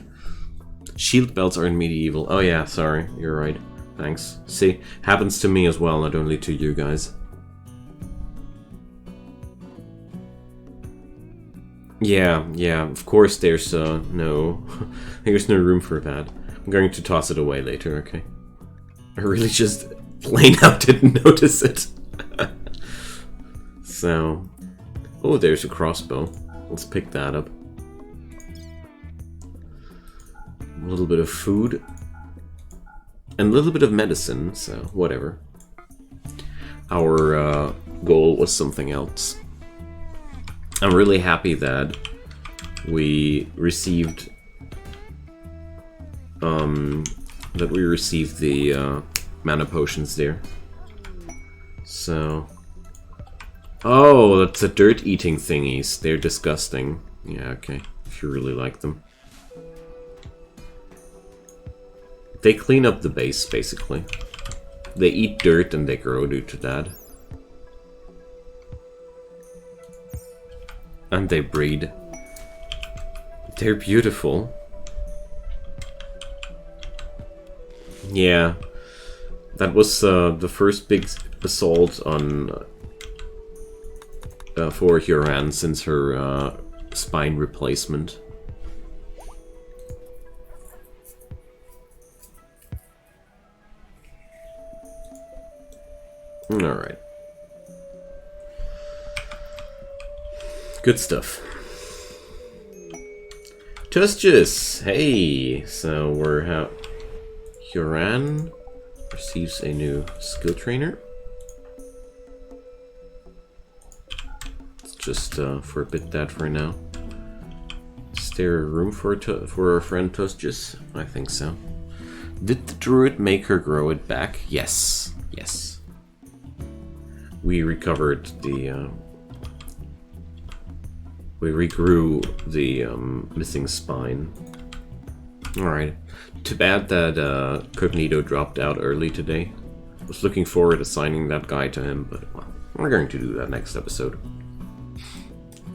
Speaker 1: Shield belts are in medieval. Oh yeah, sorry, you're right. Thanks. See, happens to me as well, not only to you guys. Yeah, of course there's no there's no room for that. I'm going to toss it away later, okay? I really just plain out didn't notice it. So, oh, there's a crossbow. Let's pick that up. A little bit of food. And a little bit of medicine, so whatever. Our goal was something else. I'm really happy that we received the mana potions there. So, oh, that's the dirt-eating thingies. They're disgusting. Yeah, okay. If you really like them. They clean up the base, basically. They eat dirt and they grow due to that. And they breed. They're beautiful. Yeah. That was the first big assault on for Huran since her spine replacement. Alright. Good stuff. Justice! Hey! So we're Huran receives a new skill trainer. Let's just forbid that for now. Is there room for our friend Justice? I think so. Did the druid make her grow it back? Yes. Yes. We recovered the we regrew the missing spine. Alright. Too bad that Cognito dropped out early today. Was looking forward to assigning that guy to him, but well, we're going to do that next episode.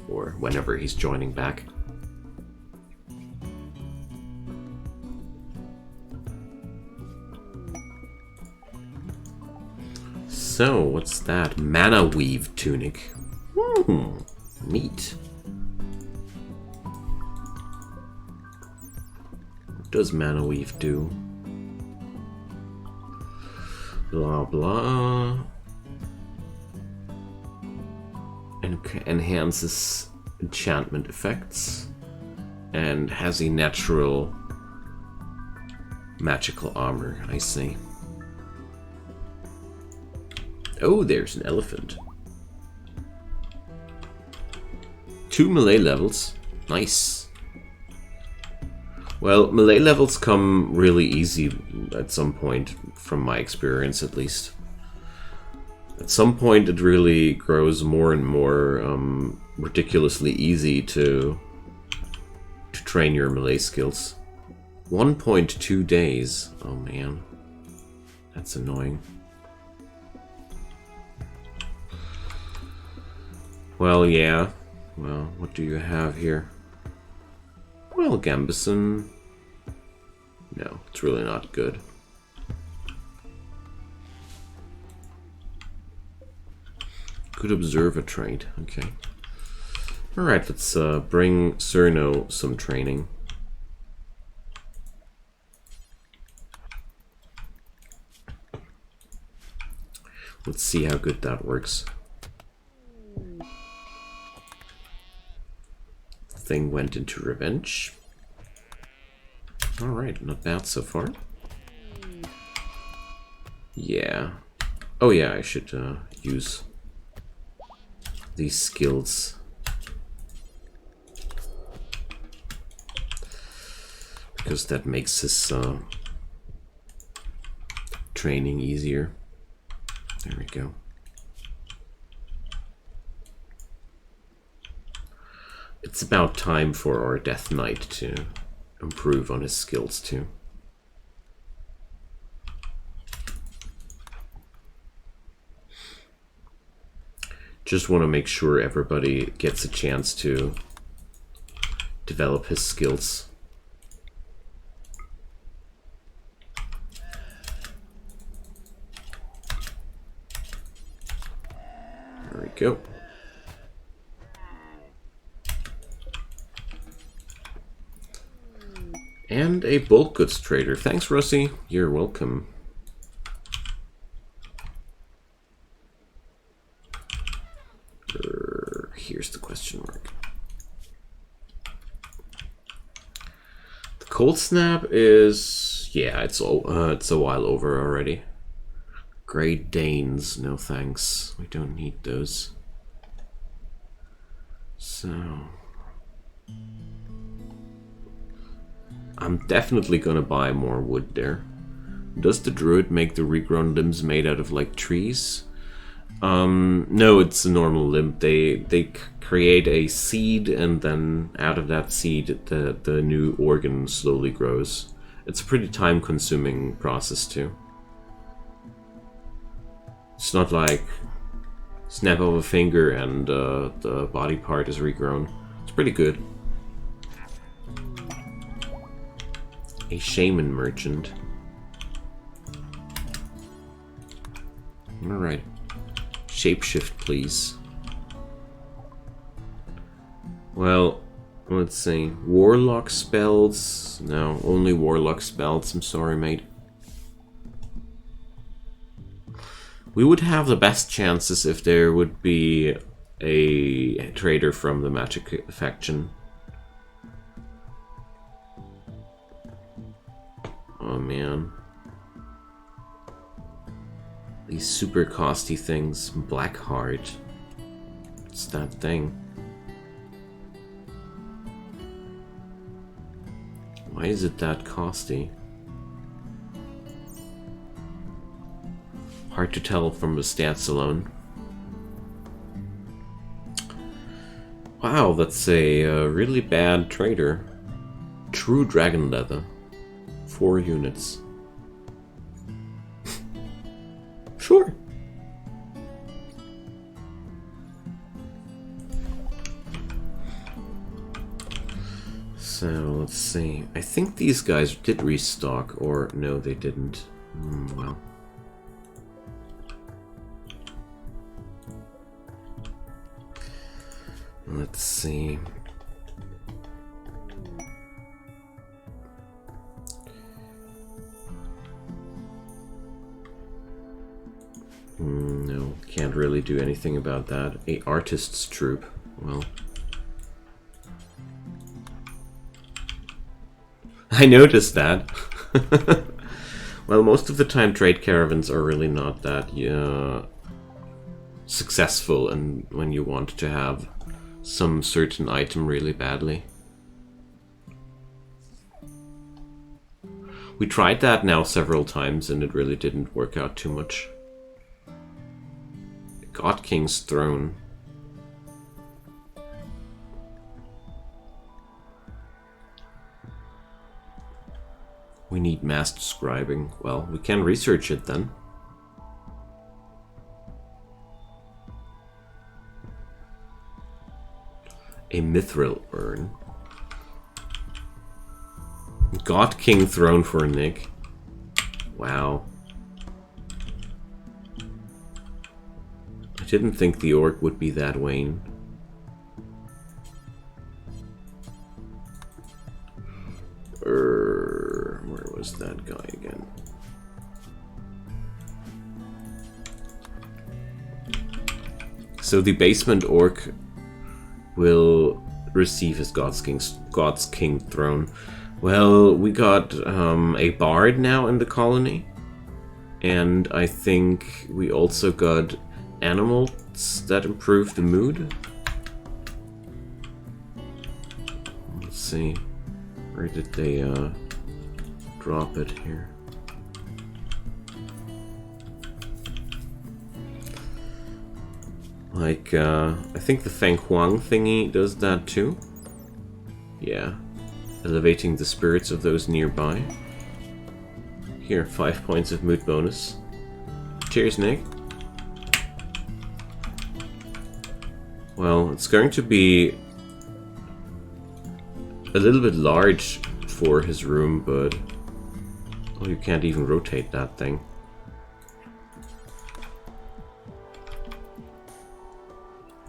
Speaker 1: Or whenever he's joining back. So, what's that? Mana Weave Tunic. Neat. What does Mana Weave do? Blah blah. Enhances enchantment effects. And has a natural magical armor, I see. Oh, there's an elephant. 2 melee levels. Nice. Well, melee levels come really easy at some point, from my experience at least. At some point it really grows more and more ridiculously easy to train your melee skills. 1.2 days. Oh man. That's annoying. Well, yeah. Well, what do you have here? Well, Gambison. No, it's really not good. Good observer trait. Okay. Alright, let's bring Cerno some training. Let's see how good that works. Thing went into revenge. Alright, not bad so far. Yeah. Oh yeah, I should use these skills. Because that makes his training easier. There we go. It's about time for our Death Knight to improve on his skills too. Just want to make sure everybody gets a chance to develop his skills. There we go. And a bulk goods trader. Thanks, Russie. You're welcome. Here's the question mark. The cold snap is, yeah, it's a while over already. Great Danes, no thanks. We don't need those. So I'm definitely gonna buy more wood there. Does the druid make the regrown limbs made out of like trees? No, it's a normal limb. They create a seed, and then out of that seed the new organ slowly grows. It's a pretty time-consuming process too. It's not like snap of a finger and the body part is regrown. It's pretty good. A shaman merchant. Alright. Shapeshift, please. Well, let's see. Warlock spells? No, only warlock spells. I'm sorry, mate. We would have the best chances if there would be a trader from the Magic faction. Oh man. These super costly things. Blackheart. What's that thing? Why is it that costly? Hard to tell from the stats alone. Wow, that's a really bad trader. True dragon leather. 4 units. Sure. So, let's see. I think these guys did restock, or no, they didn't. Well. Let's see. No, can't really do anything about that. A artist's troupe. Well. I noticed that. Well, most of the time trade caravans are really not that successful, and when you want to have some certain item really badly. We tried that now several times and it really didn't work out too much. God King's Throne. We need mass describing. Well, we can research it then. A mithril urn. God King Throne for Nick. Wow. I didn't think the orc would be that vain. Where was that guy again? So the basement orc will receive his God's King throne. Well, we got a bard now in the colony. And I think we also got animals that improve the mood. Let's see. Where did they drop it here? Like, I think the Feng Huang thingy does that too. Yeah. Elevating the spirits of those nearby. Here, 5 points of mood bonus. Cheers, Nick. Well, it's going to be a little bit large for his room, but... oh, you can't even rotate that thing.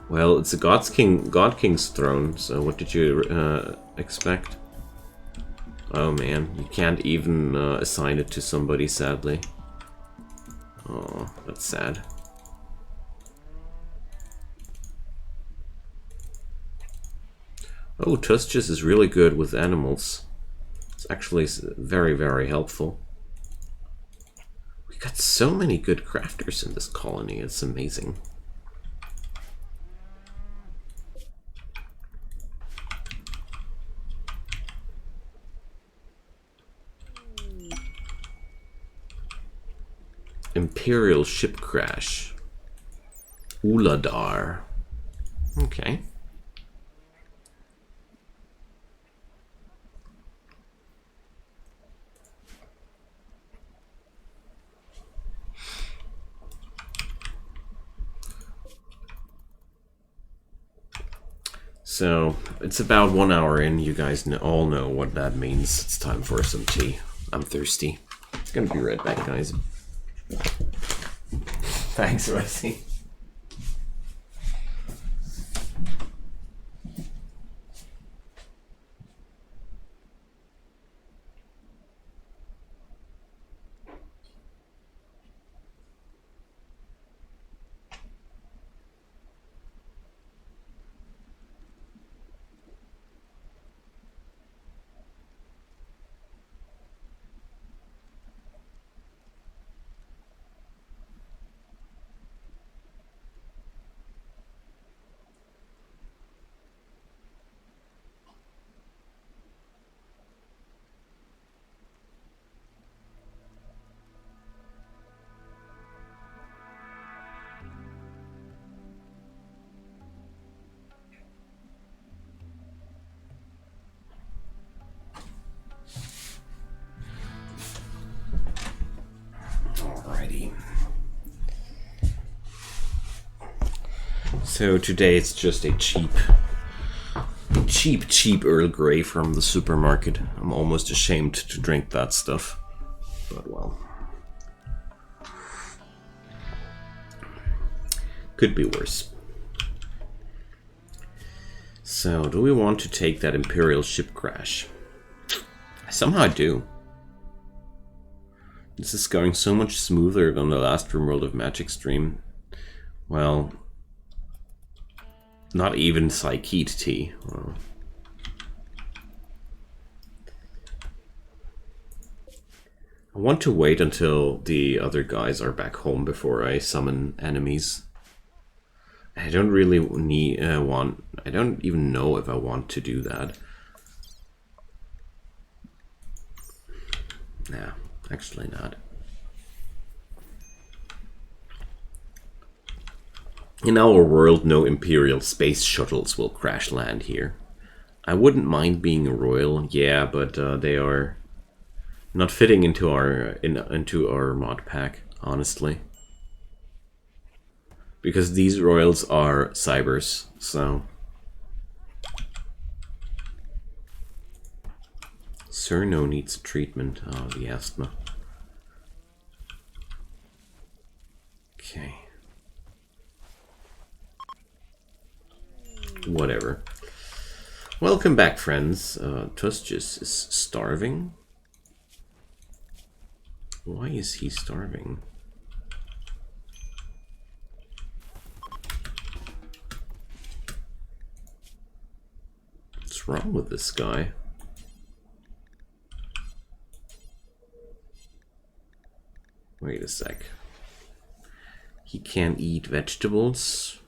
Speaker 1: Well, it's a God King's throne, so what did you expect? Oh man, you can't even assign it to somebody, sadly. Oh, that's sad. Oh, Tuskus is really good with animals. It's actually very, very helpful. We got so many good crafters in this colony, it's amazing. Imperial ship crash. Uladar. Okay. So, it's about 1 hour in. You guys all know what that means. It's time for some tea. I'm thirsty. It's gonna be right back, guys. Thanks, Rusty. So today it's just a cheap Earl Grey from the supermarket. I'm almost ashamed to drink that stuff, but well. Could be worse. So, do we want to take that Imperial ship crash? I somehow do. This is going so much smoother than the last Rimworld of Magic stream. Well, not even Psyche tea. Well, I want to wait until the other guys are back home before I summon enemies. I don't really I don't even know if I want to do that. Nah, actually not. In our world, no Imperial space shuttles will crash land here. I wouldn't mind being a royal, yeah, but they are not fitting into our mod pack, honestly. Because these royals are cybers, so... Cerno needs treatment. Oh, the asthma. Okay. Whatever. Welcome back, friends. Tuskus is starving. Why is he starving? What's wrong with this guy? Wait a sec. He can't eat vegetables.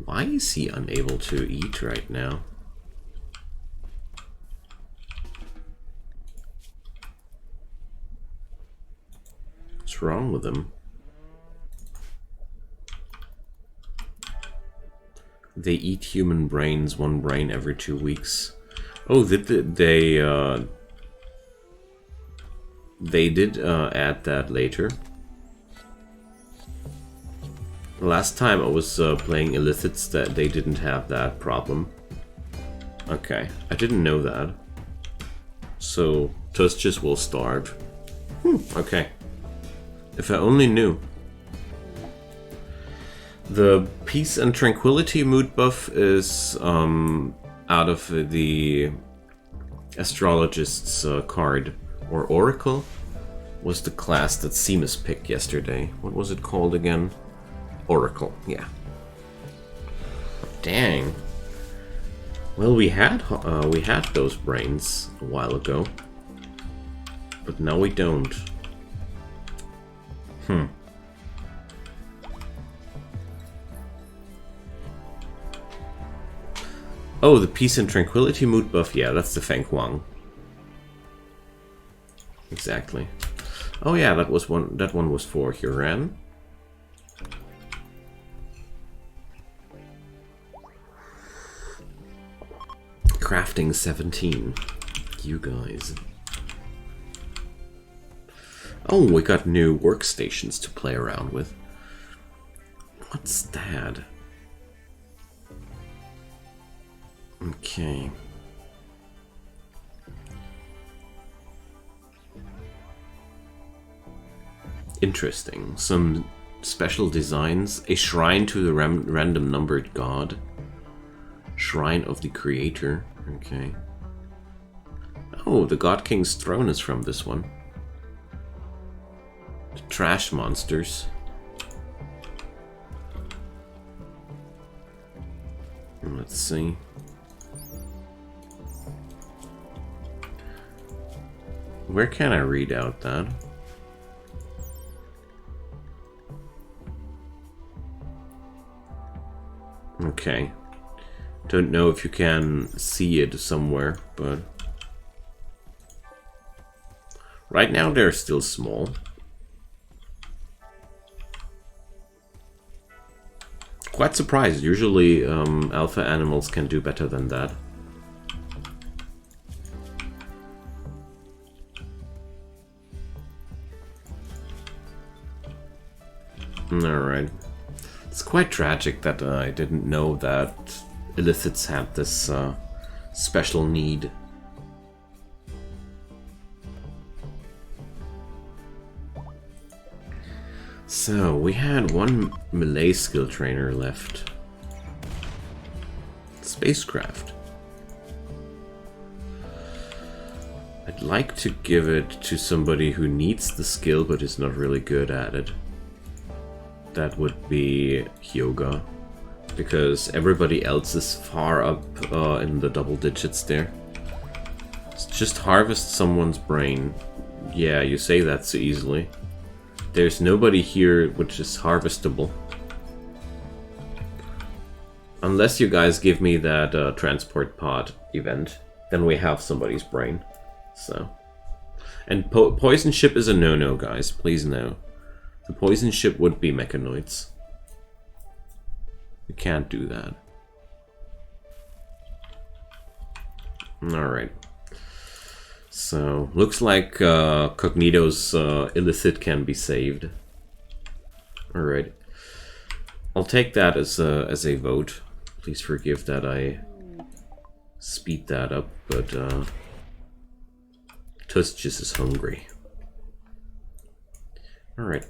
Speaker 1: Why is he unable to eat right now? What's wrong with him? They eat human brains, one brain every 2 weeks. Oh, they did add that later. Last time I was playing Illithits, that they didn't have that problem. Okay, I didn't know that. So Tuskus will starve. Okay. If I only knew. The Peace and Tranquility mood buff is out of the Astrologist's card, or Oracle, was the class that Seamus picked yesterday. What was it called again? Oracle, yeah. Dang. Well, we had those brains a while ago, but now we don't. Oh, the Peace and Tranquility mood buff. Yeah, that's the Feng Huang. Exactly. Oh yeah, that was one. That one was for Huran. Crafting 17. You guys. Oh, we got new workstations to play around with. What's that? Okay. Interesting. Some special designs. A shrine to the random numbered god. Shrine of the Creator. Okay. Oh, the God King's throne is from this one. The trash monsters. Let's see. Where can I read out that? Okay. Don't know if you can see it somewhere, but right now they're still small. Quite surprised. Usually alpha animals can do better than that. Alright. It's quite tragic that I didn't know that Illithits had this special need. So, we had one melee skill trainer left. Spacecraft. I'd like to give it to somebody who needs the skill but is not really good at it. That would be Hyoga, because everybody else is far up in the double digits there. Just harvest someone's brain. Yeah, you say that so easily. There's nobody here which is harvestable. Unless you guys give me that transport pod event, then we have somebody's brain. So, and poison ship is a no-no, guys. Please no. The poison ship would be mechanoids. We can't do that. Alright. So, looks like Cognito's Illithid can be saved. Alright. I'll take that as a vote. Please forgive that I speed that up, but Tuskus is hungry. Alright.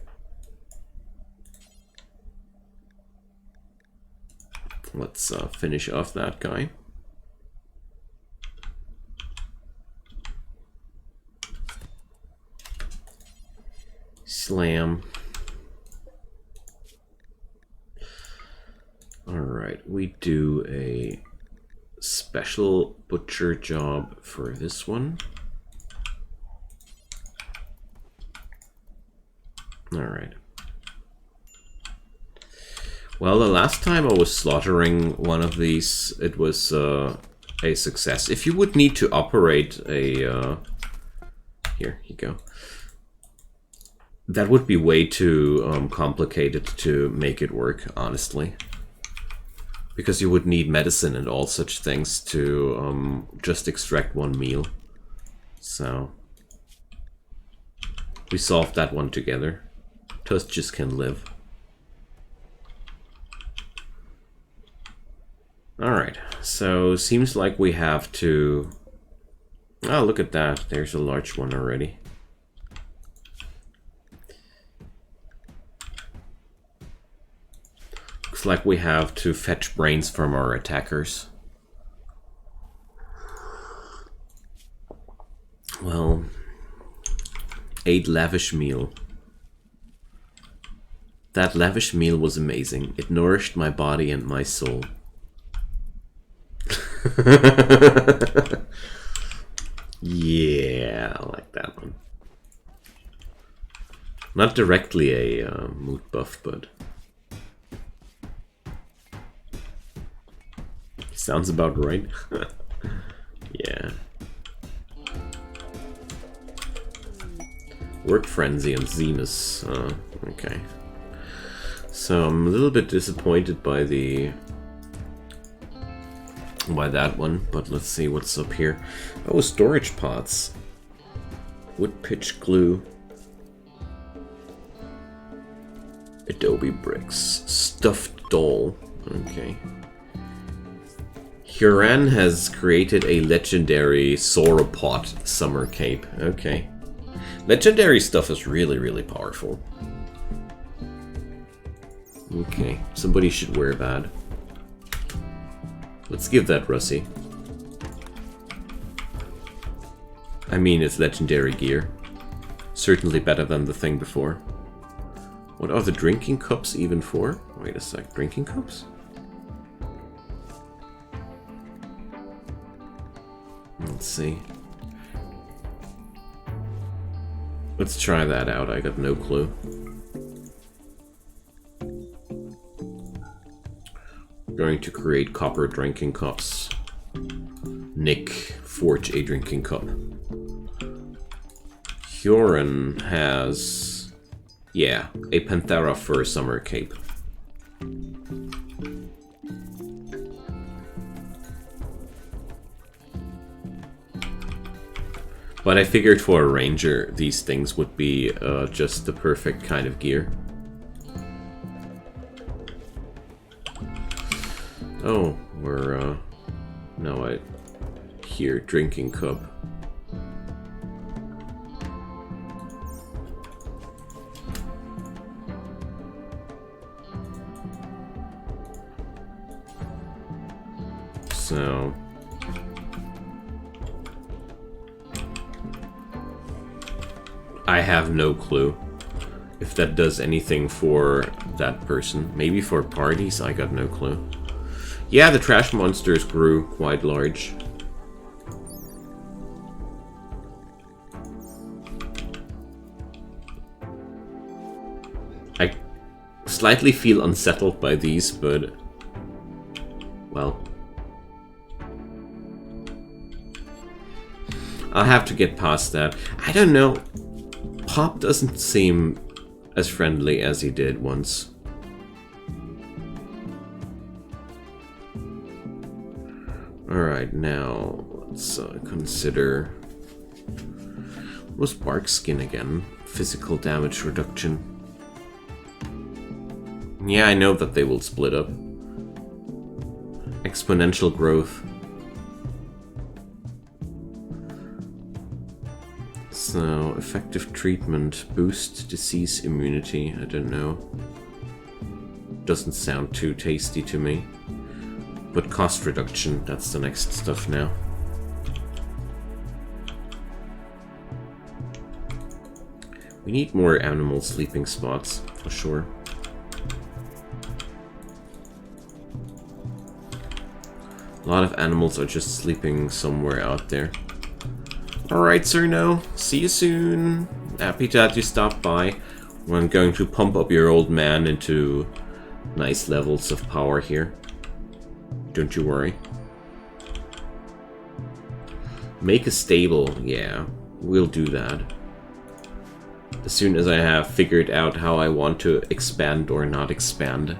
Speaker 1: Let's finish off that guy. Slam. Alright, we do a special butcher job for this one. Alright. Well, the last time I was slaughtering one of these, it was a success. If you would need to operate a... here you go. That would be way too complicated to make it work, honestly. Because you would need medicine and all such things to just extract one meal. So... we solved that one together. Toast just can live. Alright, so seems like we have to... oh, look at that. There's a large one already. Looks like we have to fetch brains from our attackers. Well, 8 lavish meal. That lavish meal was amazing. It nourished my body and my soul. Yeah, I like that one. Not directly a mood buff, but sounds about right. Yeah. Work Frenzy and Zemus. Okay. So I'm a little bit disappointed by that one, but let's see what's up here. Oh, storage pots. Wood pitch glue. Adobe bricks. Stuffed doll. Okay. Huron has created a legendary sauropod summer cape. Okay. Legendary stuff is really, really powerful. Okay, somebody should wear that. Let's give that Russie. I mean, it's legendary gear. Certainly better than the thing before. What are the drinking cups even for? Wait a sec, drinking cups? Let's see. Let's try that out, I got no clue. Going to create copper drinking cups. Nick, forge a drinking cup. Huron has, yeah, a Panthera fur summer cape. But I figured for a ranger, these things would be just the perfect kind of gear. Oh, we're, no, I hear drinking cup. So... I have no clue if that does anything for that person. Maybe for parties, I got no clue. Yeah, the trash monsters grew quite large. I slightly feel unsettled by these, but... well... I'll have to get past that. I don't know. Pop doesn't seem as friendly as he did once. Alright, now let's consider... what was bark skin again? Physical damage reduction. Yeah, I know that they will split up. Exponential growth. So, effective treatment, boost disease immunity, I don't know. Doesn't sound too tasty to me. But cost reduction, that's the next stuff now. We need more animal sleeping spots, for sure. A lot of animals are just sleeping somewhere out there. Alright, Cerno. See you soon. Happy that you stopped by. I'm going to pump up your old man into nice levels of power here. Don't you worry. Make a stable. Yeah, we'll do that. As soon as I have figured out how I want to expand or not expand.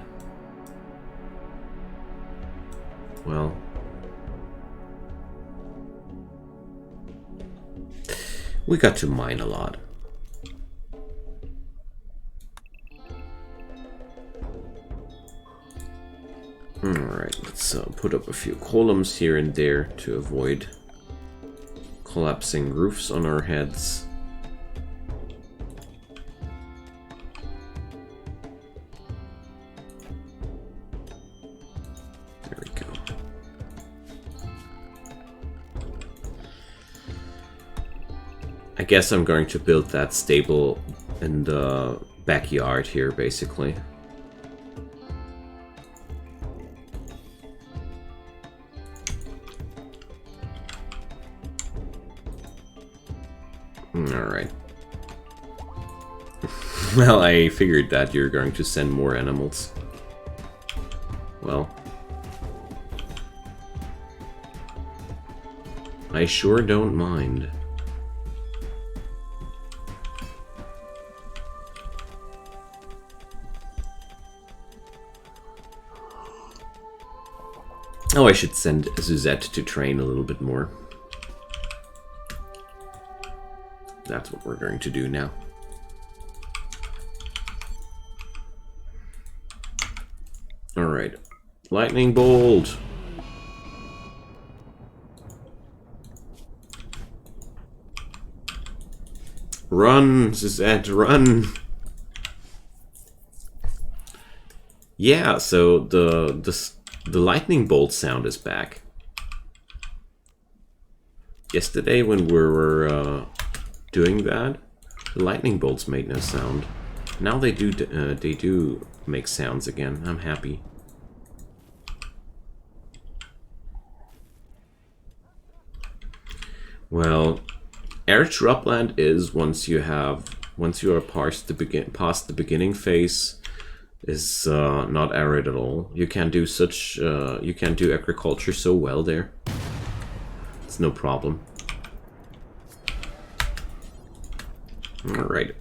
Speaker 1: Well... we got to mine a lot. Alright, let's put up a few columns here and there to avoid collapsing roofs on our heads. There we go. I guess I'm going to build that stable in the backyard here, basically. Alright. Well, I figured that you're going to send more animals. Well. I sure don't mind. Oh, I should send Suzette to train a little bit more. That's what we're going to do now. Alright. Lightning bolt! Run, Suzette, run! Yeah, so the lightning bolt sound is back. Yesterday when we were doing that, the lightning bolts made no sound. Now they do make sounds again. I'm happy. Well, air shrubland is once you are past the beginning phase, is not arid at all. You can do agriculture so well there. It's no problem. Alright.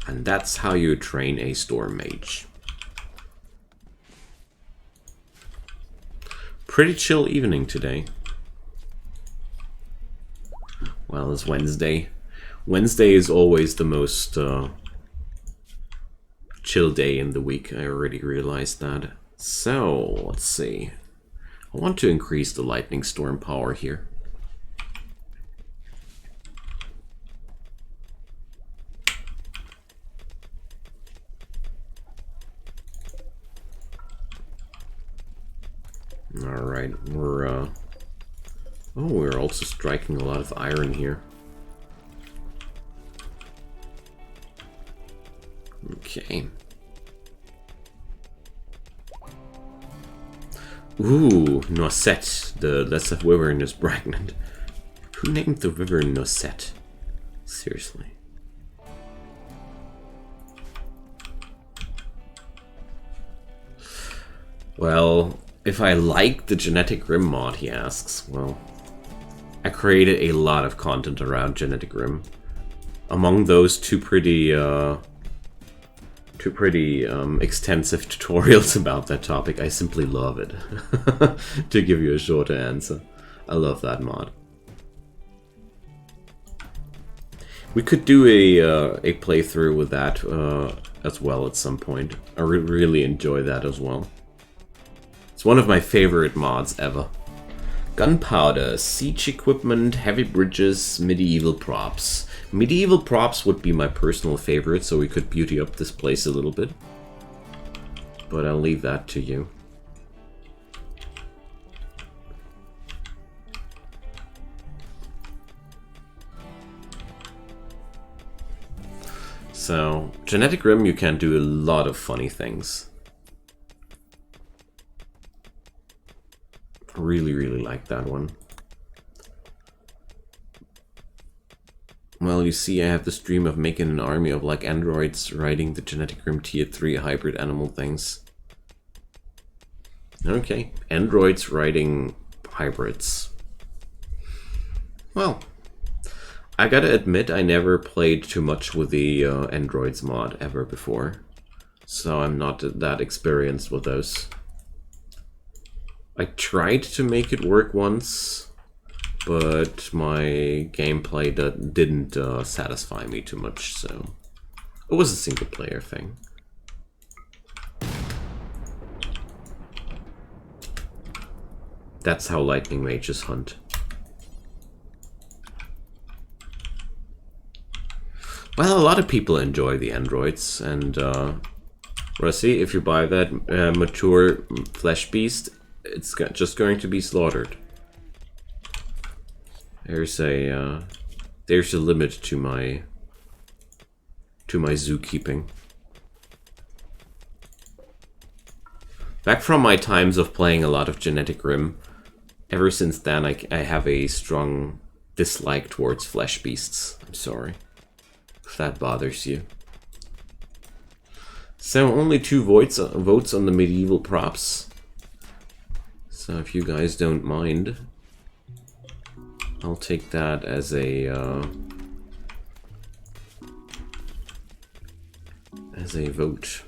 Speaker 1: And that's how you train a storm mage. Pretty chill evening today. Well, it's Wednesday. Wednesday is always the most chill day in the week. I already realized that. So, let's see. I want to increase the lightning storm power here. Alright, we're also striking a lot of iron here. Okay. Ooh, Noisette, the Lesser Wyvern is pregnant. Who named the river Noisette? Seriously. Well, if I like the genetic Rim mod, he asks. Well, I created a lot of content around genetic Rim. Among those, two pretty extensive tutorials about that topic. I simply love it. To give you a shorter answer, I love that mod. We could do a playthrough with that as well at some point. I really enjoy that as well. It's one of my favorite mods ever. Gunpowder, siege equipment, heavy bridges, medieval props. Medieval props would be my personal favorite, so we could beauty up this place a little bit. But I'll leave that to you. So, Genetic Rim, you can do a lot of funny things. Really, really like that one. Well, you see, I have this dream of making an army of like androids riding the Genetic Rim Tier 3 hybrid animal things. Okay, androids riding hybrids. Well, I gotta admit, I never played too much with the androids mod ever before. So I'm not that experienced with those. I tried to make it work once, but my gameplay didn't satisfy me too much, so it was a single player thing. That's how lightning mages hunt. Well, a lot of people enjoy the androids, and Rusty, if you buy that mature flesh beast, it's just going to be slaughtered. There's a limit to my zookeeping. Back from my times of playing a lot of Genetic Rim, ever since then I have a strong dislike towards flesh beasts. I'm sorry if that bothers you. So only 2 votes on the medieval props. So if you guys don't mind, I'll take that as a vote.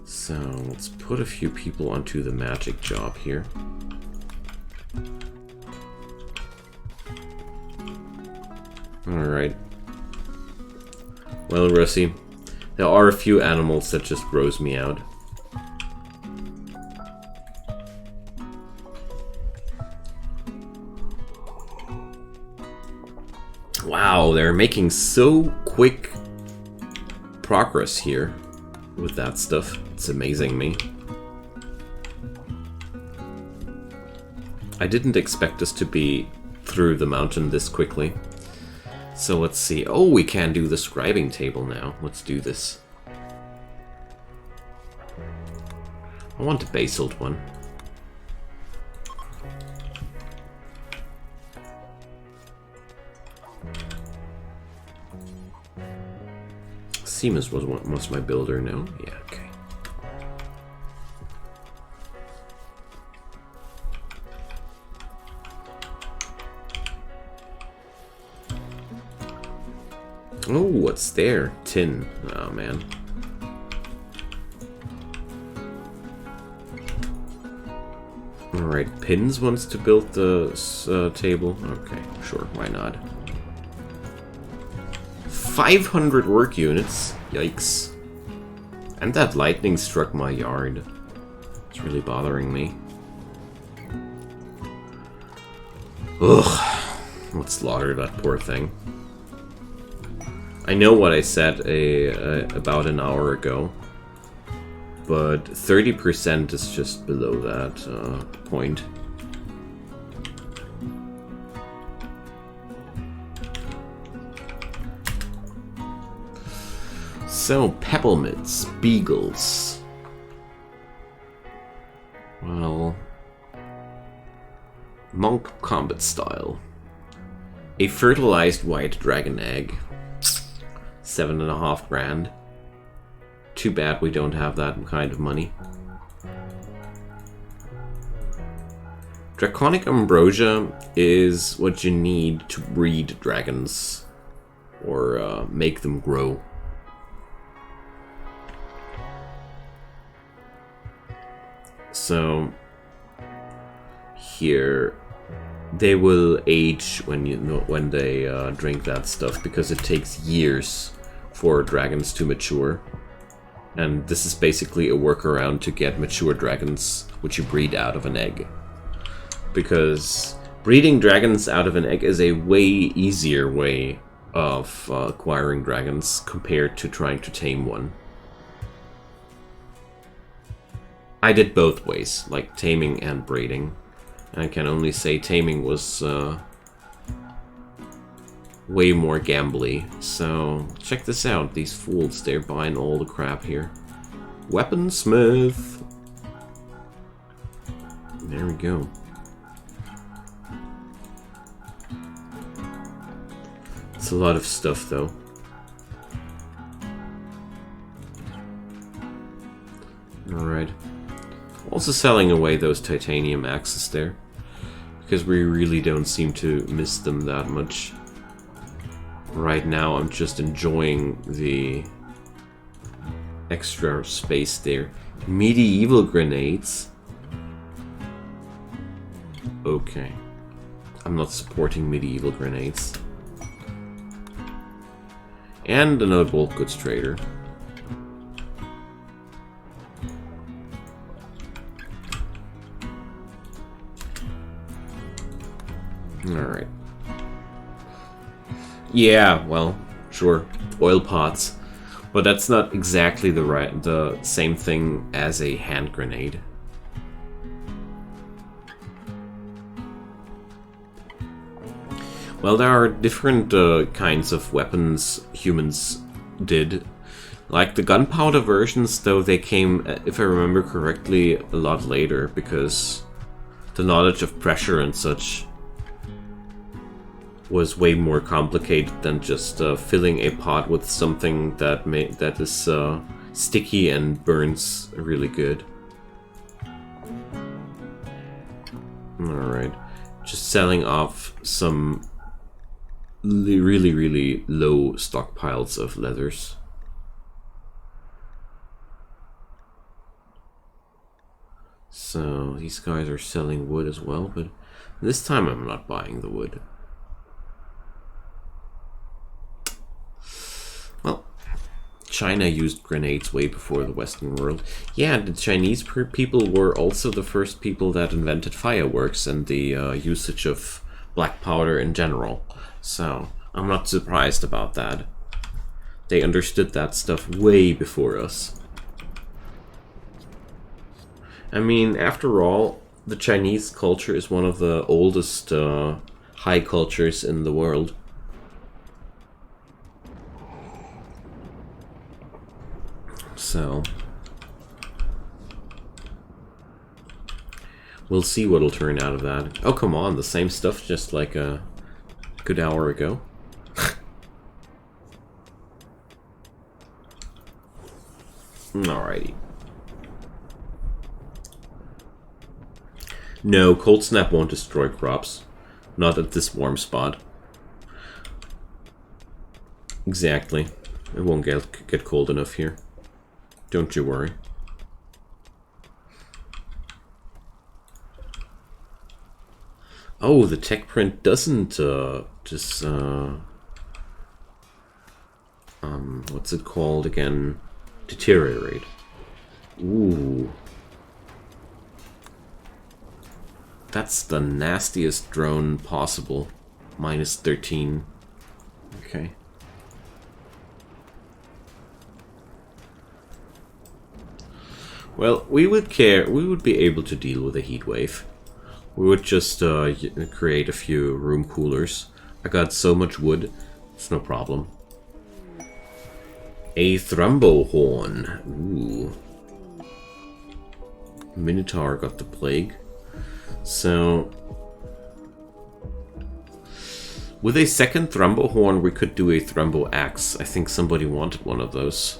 Speaker 1: So let's put a few people onto the magic job here. Alright. Well, Russie, there are a few animals that just gross me out. Wow, they're making so quick progress here with that stuff. It's amazing me. I didn't expect us to be through the mountain this quickly. So let's see. Oh, we can do the scribing table now. Let's do this. I want a basalt one. Seamus was my builder, no? Yeah, okay. Oh, what's there? Tin. Oh, man. Alright, Pins wants to build the table. Okay, sure, why not? 500 work units? Yikes. And that lightning struck my yard. It's really bothering me. Ugh. Let's slaughter that poor thing. I know what I said about an hour ago, but 30% is just below that point. So, Pebblemits, Beagles. Well, Monk combat style. A fertilized white dragon egg. 7.5 grand. Too bad we don't have that kind of money. Draconic Ambrosia is what you need to breed dragons or make them grow. So here they will age when they drink that stuff, because it takes years for dragons to mature. And this is basically a workaround to get mature dragons, which you breed out of an egg. Because breeding dragons out of an egg is a way easier way of acquiring dragons compared to trying to tame one. I did both ways, like taming and breeding. I can only say taming was way more gambly. So check this out. These fools, they're buying all the crap here. Weaponsmith. There we go. It's a lot of stuff though. Alright. Also selling away those titanium axes there, because we really don't seem to miss them that much. Right now I'm just enjoying the extra space there. Medieval grenades. Okay. I'm not supporting medieval grenades. And another bulk goods trader. Alright. Yeah, well, sure. Oil pots. But that's not exactly the same thing as a hand grenade. Well, there are different kinds of weapons humans did. Like the gunpowder versions, though, they came, if I remember correctly, a lot later, because the knowledge of pressure and such was way more complicated than just filling a pot with something that is sticky and burns really good. Alright, just selling off some really low stockpiles of leathers. So these guys are selling wood as well, but this time I'm not buying the wood. Well, China used grenades way before the Western world. Yeah, the Chinese people were also the first people that invented fireworks and the usage of black powder in general. So, I'm not surprised about that. They understood that stuff way before us. I mean, after all, the Chinese culture is one of the oldest high cultures in the world. So, we'll see what'll turn out of that. Oh, come on, the same stuff just like a good hour ago. Alrighty. No, cold snap won't destroy crops. Not at this warm spot. Exactly. It won't get cold enough here. Don't you worry. Oh, the tech print doesn't what's it called again? Deteriorate. Ooh. That's the nastiest drone possible. Minus 13. Okay. Well, we would be able to deal with a heat wave. We would just create a few room coolers. I got so much wood, it's no problem. A thrumbo horn. Ooh. Minotaur got the plague. So, with a second thrumbo horn, we could do a thrumbo axe. I think somebody wanted one of those.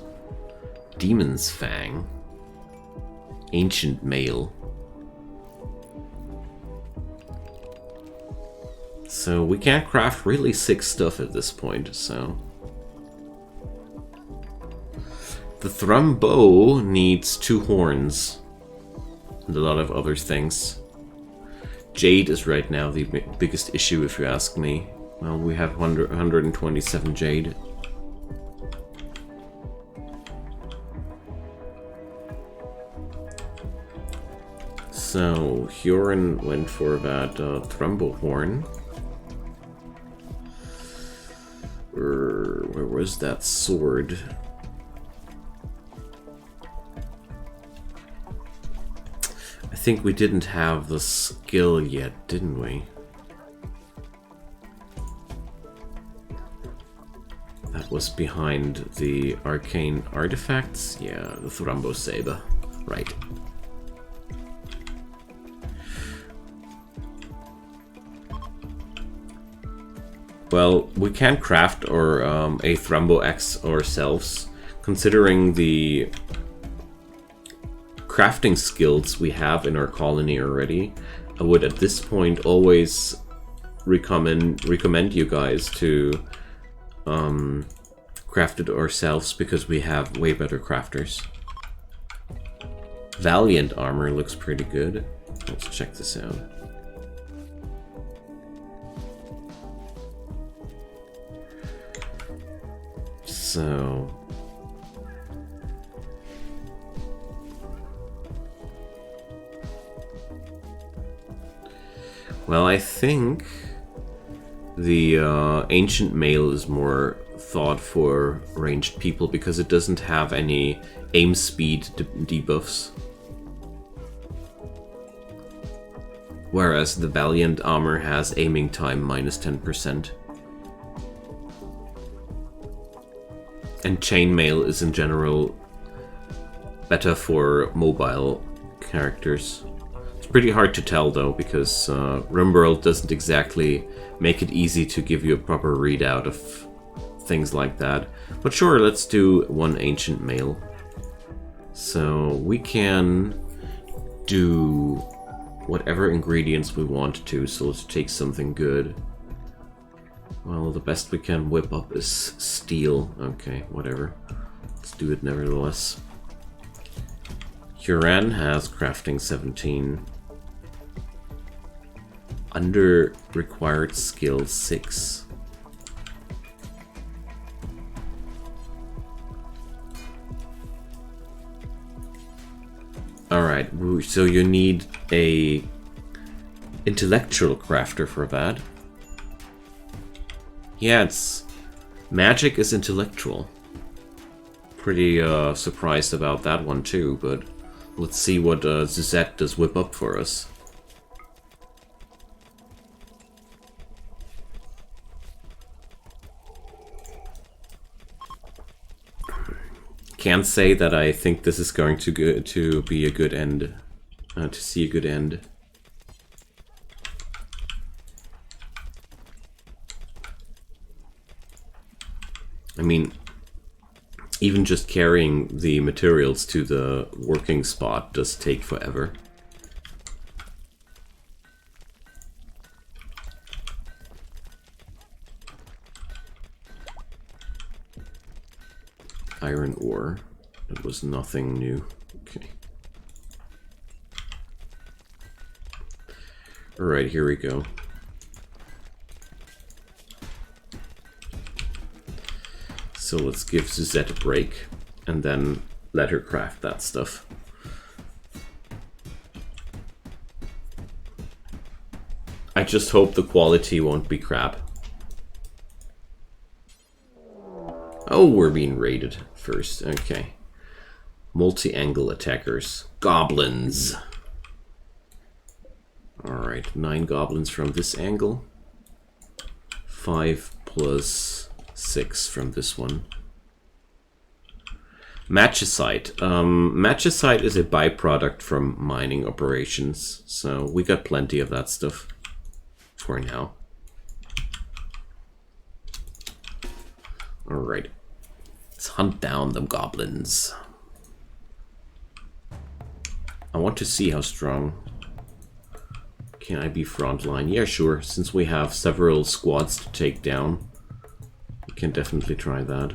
Speaker 1: Demon's Fang. Ancient Mail. So we can't craft really sick stuff at this point, so... The Thrumbo needs 2 horns. And a lot of other things. Jade is right now the biggest issue, if you ask me. Well, we have 127 Jade. So, Huron went for that Thrumbo horn. Where was that sword? I think we didn't have the skill yet, didn't we? That was behind the arcane artifacts. Yeah, the Thrumbo Saber. Right. Well, we can craft or a Thrumbo Axe ourselves, considering the crafting skills we have in our colony already. I would at this point always recommend you guys to craft it ourselves, because we have way better crafters. Valiant armor looks pretty good. Let's check this out. So well, I think the ancient mail is more thought for ranged people because it doesn't have any aim speed debuffs. Whereas the Valiant armor has aiming time minus 10%. And chainmail is in general better for mobile characters. It's pretty hard to tell though, because Rimworld doesn't exactly make it easy to give you a proper readout of things like that. But sure, let's do one ancient mail. So we can do whatever ingredients we want to, so let's take something good. Well, the best we can whip up is steel. Okay, whatever. Let's do it nevertheless. Huran has crafting 17. Under required skill 6. Alright, so you need a intellectual crafter for that. Yeah, it's... magic is intellectual. Pretty surprised about that one too, but let's see what Zuzette does whip up for us. Can't say that I think this is going to be a good end, to see a good end. I mean, even just carrying the materials to the working spot does take forever. Iron ore. That was nothing new. Okay. Alright, here we go. So let's give Suzette a break, and then let her craft that stuff. I just hope the quality won't be crap. Oh, we're being raided first. Okay. Multi-angle attackers. Goblins. Alright, 9 goblins from this angle. 5 plus 6 from this one. Magicite. Magicite is a byproduct from mining operations, so we got plenty of that stuff for now. Alright. Let's hunt down them goblins. I want to see how strong. Can I be frontline? Yeah, sure. Since we have several squads to take down, we can definitely try that.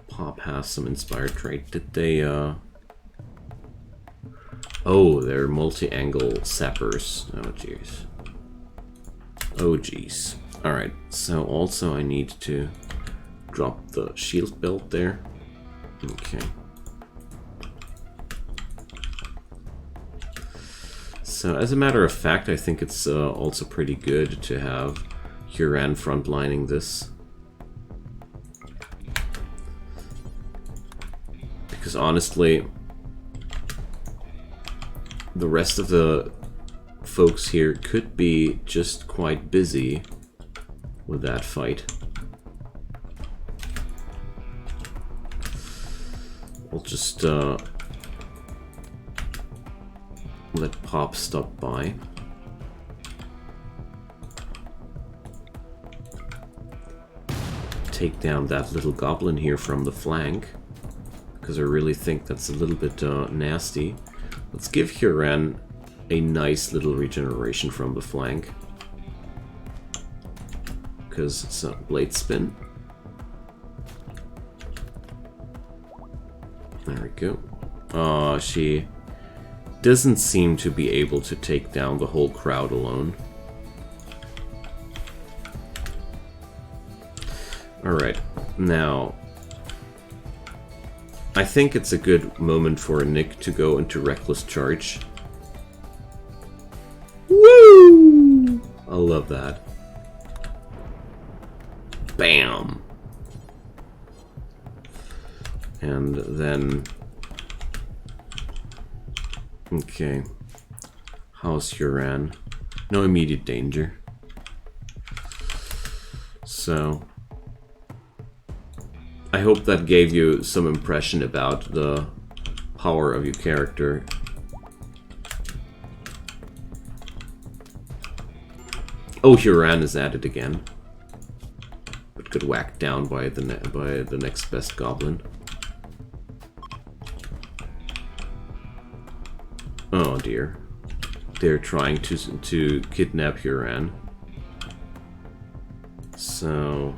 Speaker 1: Pop has some inspired trait. Did they, oh, they're multi-angle sappers. Oh, jeez. Oh, jeez. Alright, so also I need to drop the shield belt there. Okay. So, as a matter of fact, I think it's also pretty good to have Huran frontlining this. Because honestly, the rest of the folks here could be just quite busy with that fight. I'll just let Pop stop by. Take down that little goblin here from the flank, because I really think that's a little bit nasty. Let's give Huran a nice little regeneration from the flank, because it's a blade spin. There we go. She doesn't seem to be able to take down the whole crowd alone. Alright, now I think it's a good moment for Nick to go into Reckless Charge. Woo! I love that. Bam! And then... Okay. How's Huran? No immediate danger. So... I hope that gave you some impression about the power of your character. Oh, Huran is at it again. But got whacked down by the next best goblin. Oh dear. They're trying to kidnap Huran. So...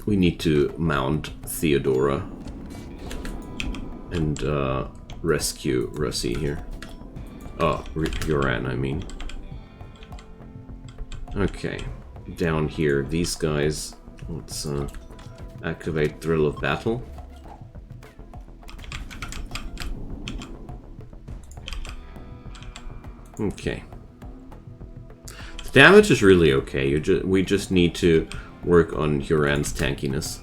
Speaker 1: we need to mount Theodora and rescue Russie here. Oh, Huran, I mean. Okay, down here, these guys. Let's activate Thrill of Battle. Okay. The damage is really okay. We just need to work on Huran's tankiness.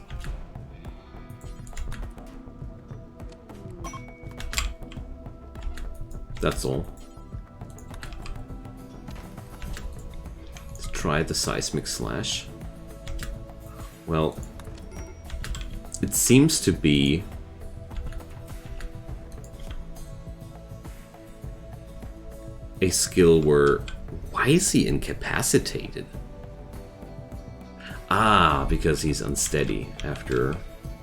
Speaker 1: That's all. Let's try the Seismic Slash. Well, it seems to be a skill where... Why is he incapacitated? Ah, because he's unsteady after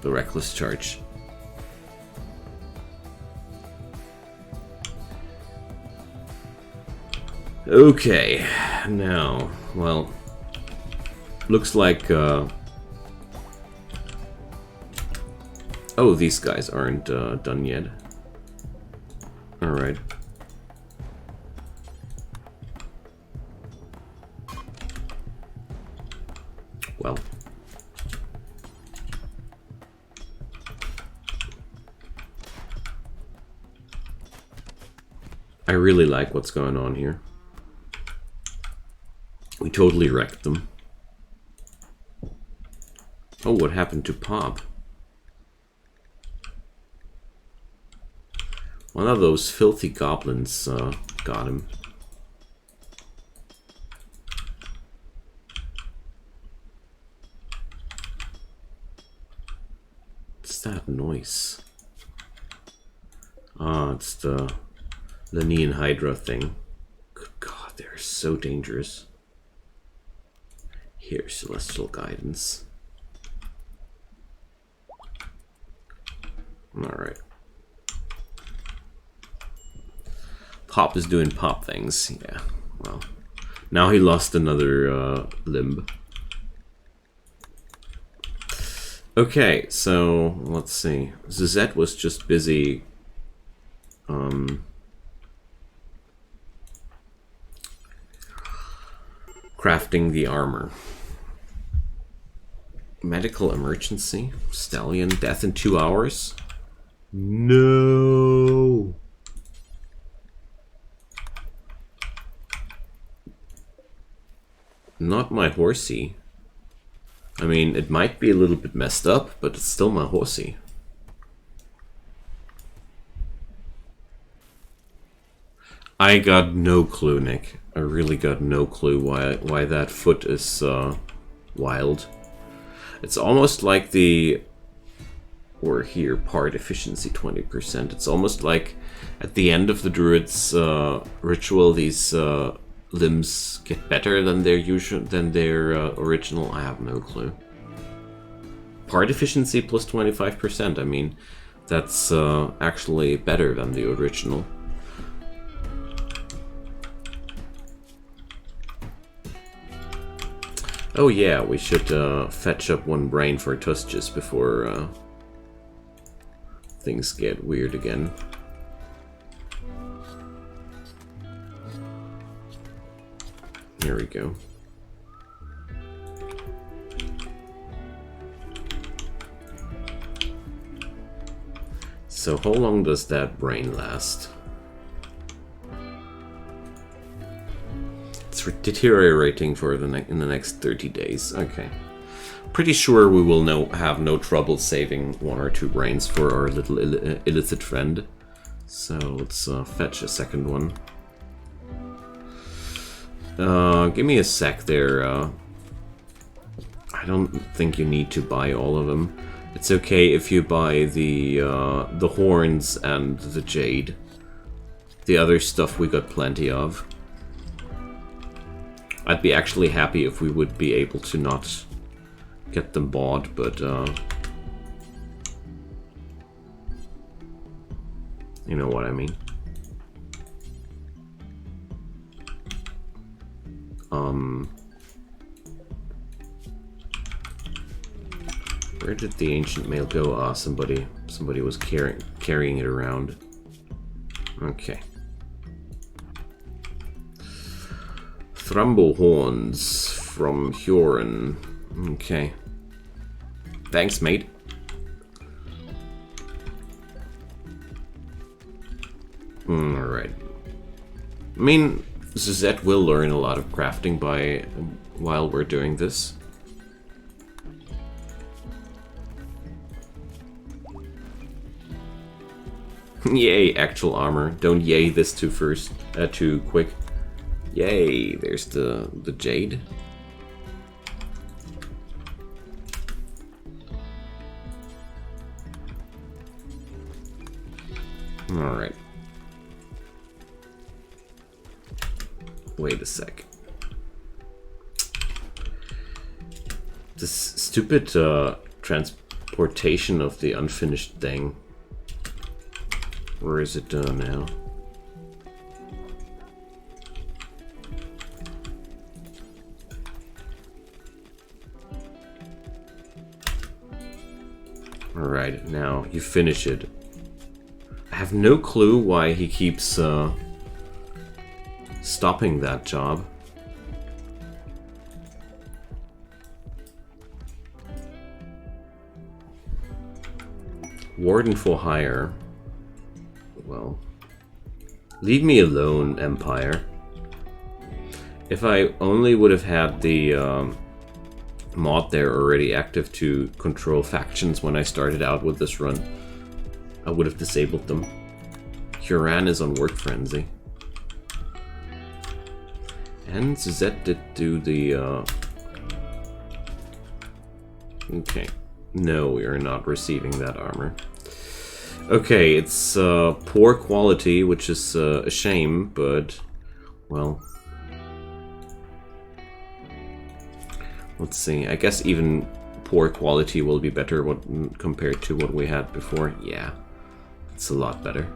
Speaker 1: the Reckless Charge. Okay, now, well, looks like, oh, these guys aren't done yet. Alright. Well. I really like what's going on here. We totally wrecked them. Oh, what happened to Pop? One of those filthy goblins got him. What's that noise? Ah, it's the Lenean Hydra thing. Good God, they're so dangerous. Here, Celestial Guidance. Alright. Pop is doing pop things. Yeah, well. Now he lost another limb. Okay, so let's see. Zizette was just busy crafting the armor. Medical emergency. Stallion. Death in 2 hours. No. Not my horsey. I mean, it might be a little bit messed up, but it's still my horsey. I got no clue, Nick. I really got no clue why that foot is wild. It's almost like the... Or here, part efficiency 20%. It's almost like at the end of the druid's ritual, these limbs get better than their original. I have no clue. Part efficiency plus 25%. I mean, that's actually better than the original. Oh yeah, we should fetch up one brain for Tuskus before things get weird again. Here we go. So how long does that brain last? It's deteriorating for in the next 30 days. Okay. Pretty sure we will have no trouble saving 1 or 2 brains for our little illicit friend. So let's fetch a second one. Give me a sec there. I don't think you need to buy all of them. It's okay if you buy the horns and the jade. The other stuff we got plenty of. I'd be actually happy if we would be able to not get them bought, but you know what I mean. Where did the ancient mail go? Ah, somebody was carrying it around. Okay. Thrumbo horns from Huron. Okay. Thanks, mate. Alright. I mean, Suzette will learn a lot of crafting while we're doing this. Yay, actual armor. Don't yay this too quick. Yay, there's the jade. Alright. Wait a sec. This stupid transportation of the unfinished thing. Where is it now? Alright, now you finish it. I have no clue why he keeps stopping that job. Warden for hire. Well, leave me alone, Empire. If I only would have had the mod there already active to control factions when I started out with this run, I would have disabled them. Huron is on work frenzy. And Suzette did do the... Okay. No, we are not receiving that armor. Okay, it's poor quality, which is a shame, but... Well... Let's see, I guess even poor quality will be better compared to what we had before. Yeah, it's a lot better.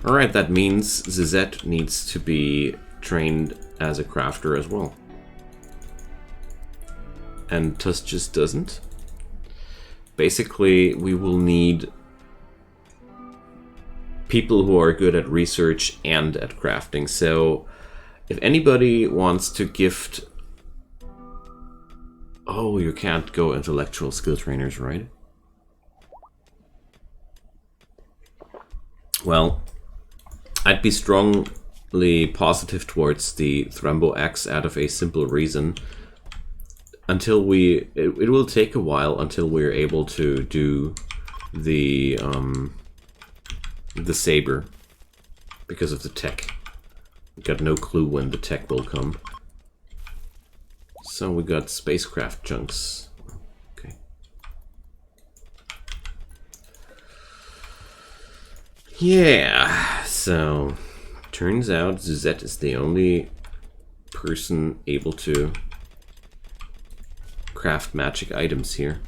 Speaker 1: Alright, that means Zizette needs to be trained as a crafter as well. And Tuss just doesn't. Basically, we will need people who are good at research and at crafting. So, if anybody wants to gift... Oh, you can't go intellectual skill trainers, right? Well, I'd be strongly positive towards the Thrumbo Axe out of a simple reason. Until it will take a while until we're able to do the saber. because of the tech. We got no clue when the tech will come. So we got spacecraft chunks. Okay. Yeah, so turns out Zuzette is the only person able to craft magic items here.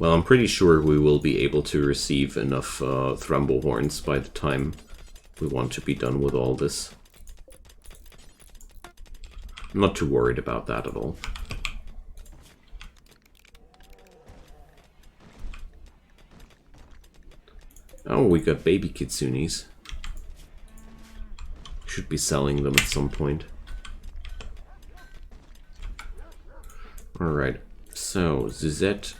Speaker 1: Well, I'm pretty sure we will be able to receive enough Thrumble horns by the time we want to be done with all this. I'm not too worried about that at all. Oh, we got baby kitsunes. Should be selling them at some point. Alright, so Zuzette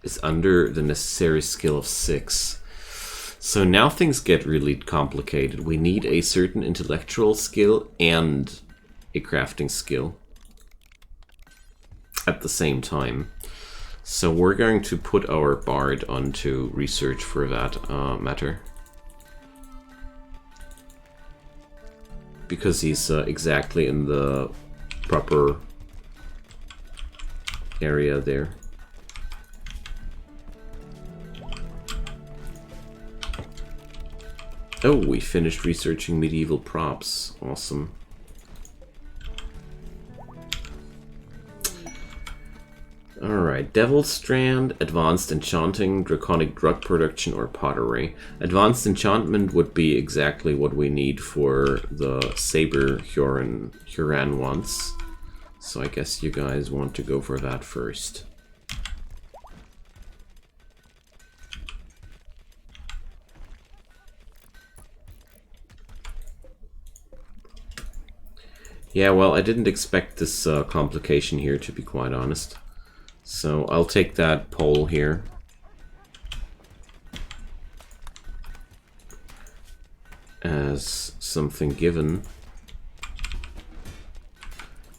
Speaker 1: is under the necessary skill of 6. So now things get really complicated. We need a certain intellectual skill and a crafting skill at the same time. So we're going to put our bard onto research for that matter. Because he's exactly in the proper area there. Oh, we finished researching medieval props. Awesome. Alright, Devil's Strand, Advanced Enchanting, Draconic Drug Production, or Pottery. Advanced Enchantment would be exactly what we need for the Saber Huron wants. So I guess you guys want to go for that first. Yeah, well, I didn't expect this complication here, to be quite honest. So I'll take that pole here. As something given.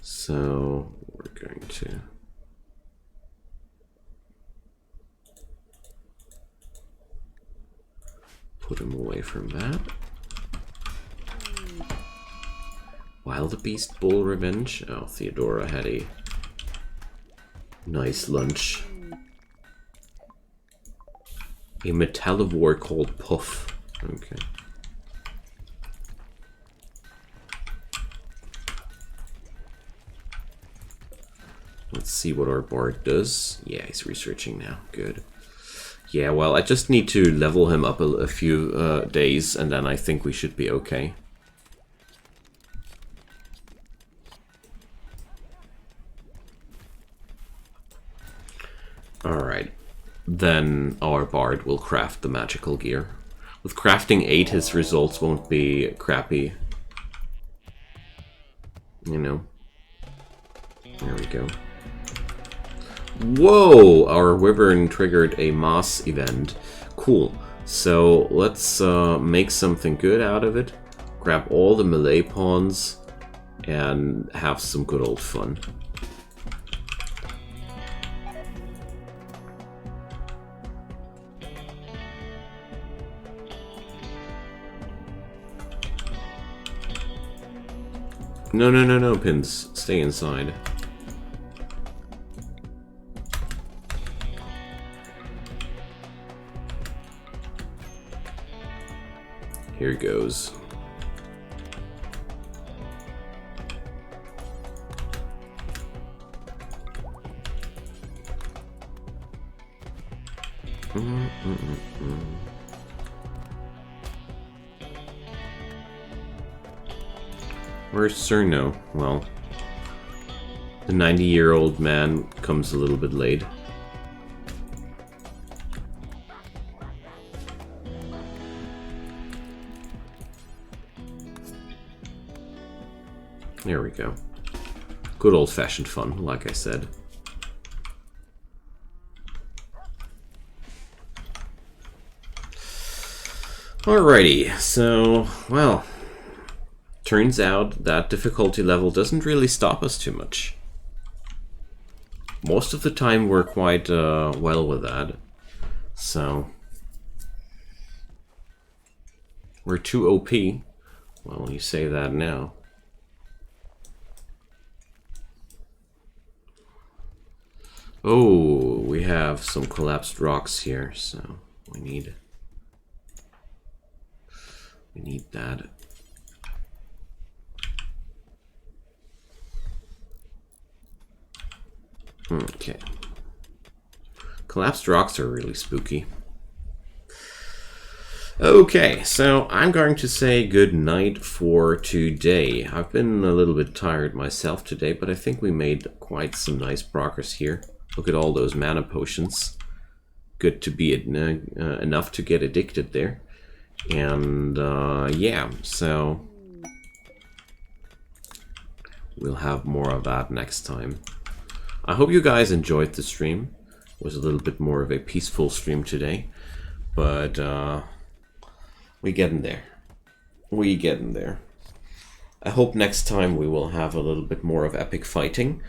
Speaker 1: So we're going to put him away from that. Wildebeest Bull Revenge. Oh, Theodora had a nice lunch. A metallivore called Puff. Okay. Let's see what our bard does. Yeah, he's researching now. Good. Yeah, well, I just need to level him up a few days, and then I think we should be okay. Alright, then our bard will craft the magical gear. With crafting 8, his results won't be crappy. You know. There we go. Whoa! Our wyvern triggered a moss event. Cool. So let's make something good out of it. Grab all the melee pawns and have some good old fun. No, no, no, no, Pins. Stay inside. Here goes. Where's Cerno? Well, the 90-year-old man comes a little bit late. There we go. Good old-fashioned fun, like I said. Alrighty, so, well, turns out that difficulty level doesn't really stop us too much. Most of the time we're quite well with that. So we're too OP. Well, you say that now. Oh, we have some collapsed rocks here, so we need that. Okay. Collapsed rocks are really spooky. Okay, so I'm going to say good night for today. I've been a little bit tired myself today, but I think we made quite some nice progress here. Look at all those mana potions. Good to be enough to get addicted there. And yeah, so we'll have more of that next time. I hope you guys enjoyed the stream. It was a little bit more of a peaceful stream today, but we getting there. We getting there. I hope next time we will have a little bit more of epic fighting.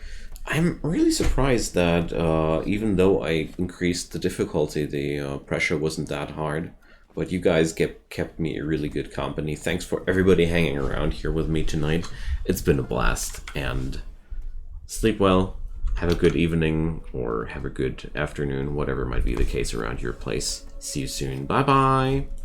Speaker 1: I'm really surprised that even though I increased the difficulty, the pressure wasn't that hard. But you guys kept me a really good company. Thanks for everybody hanging around here with me tonight. It's been a blast. And sleep well. Have a good evening or have a good afternoon, whatever might be the case around your place. See you soon. Bye-bye.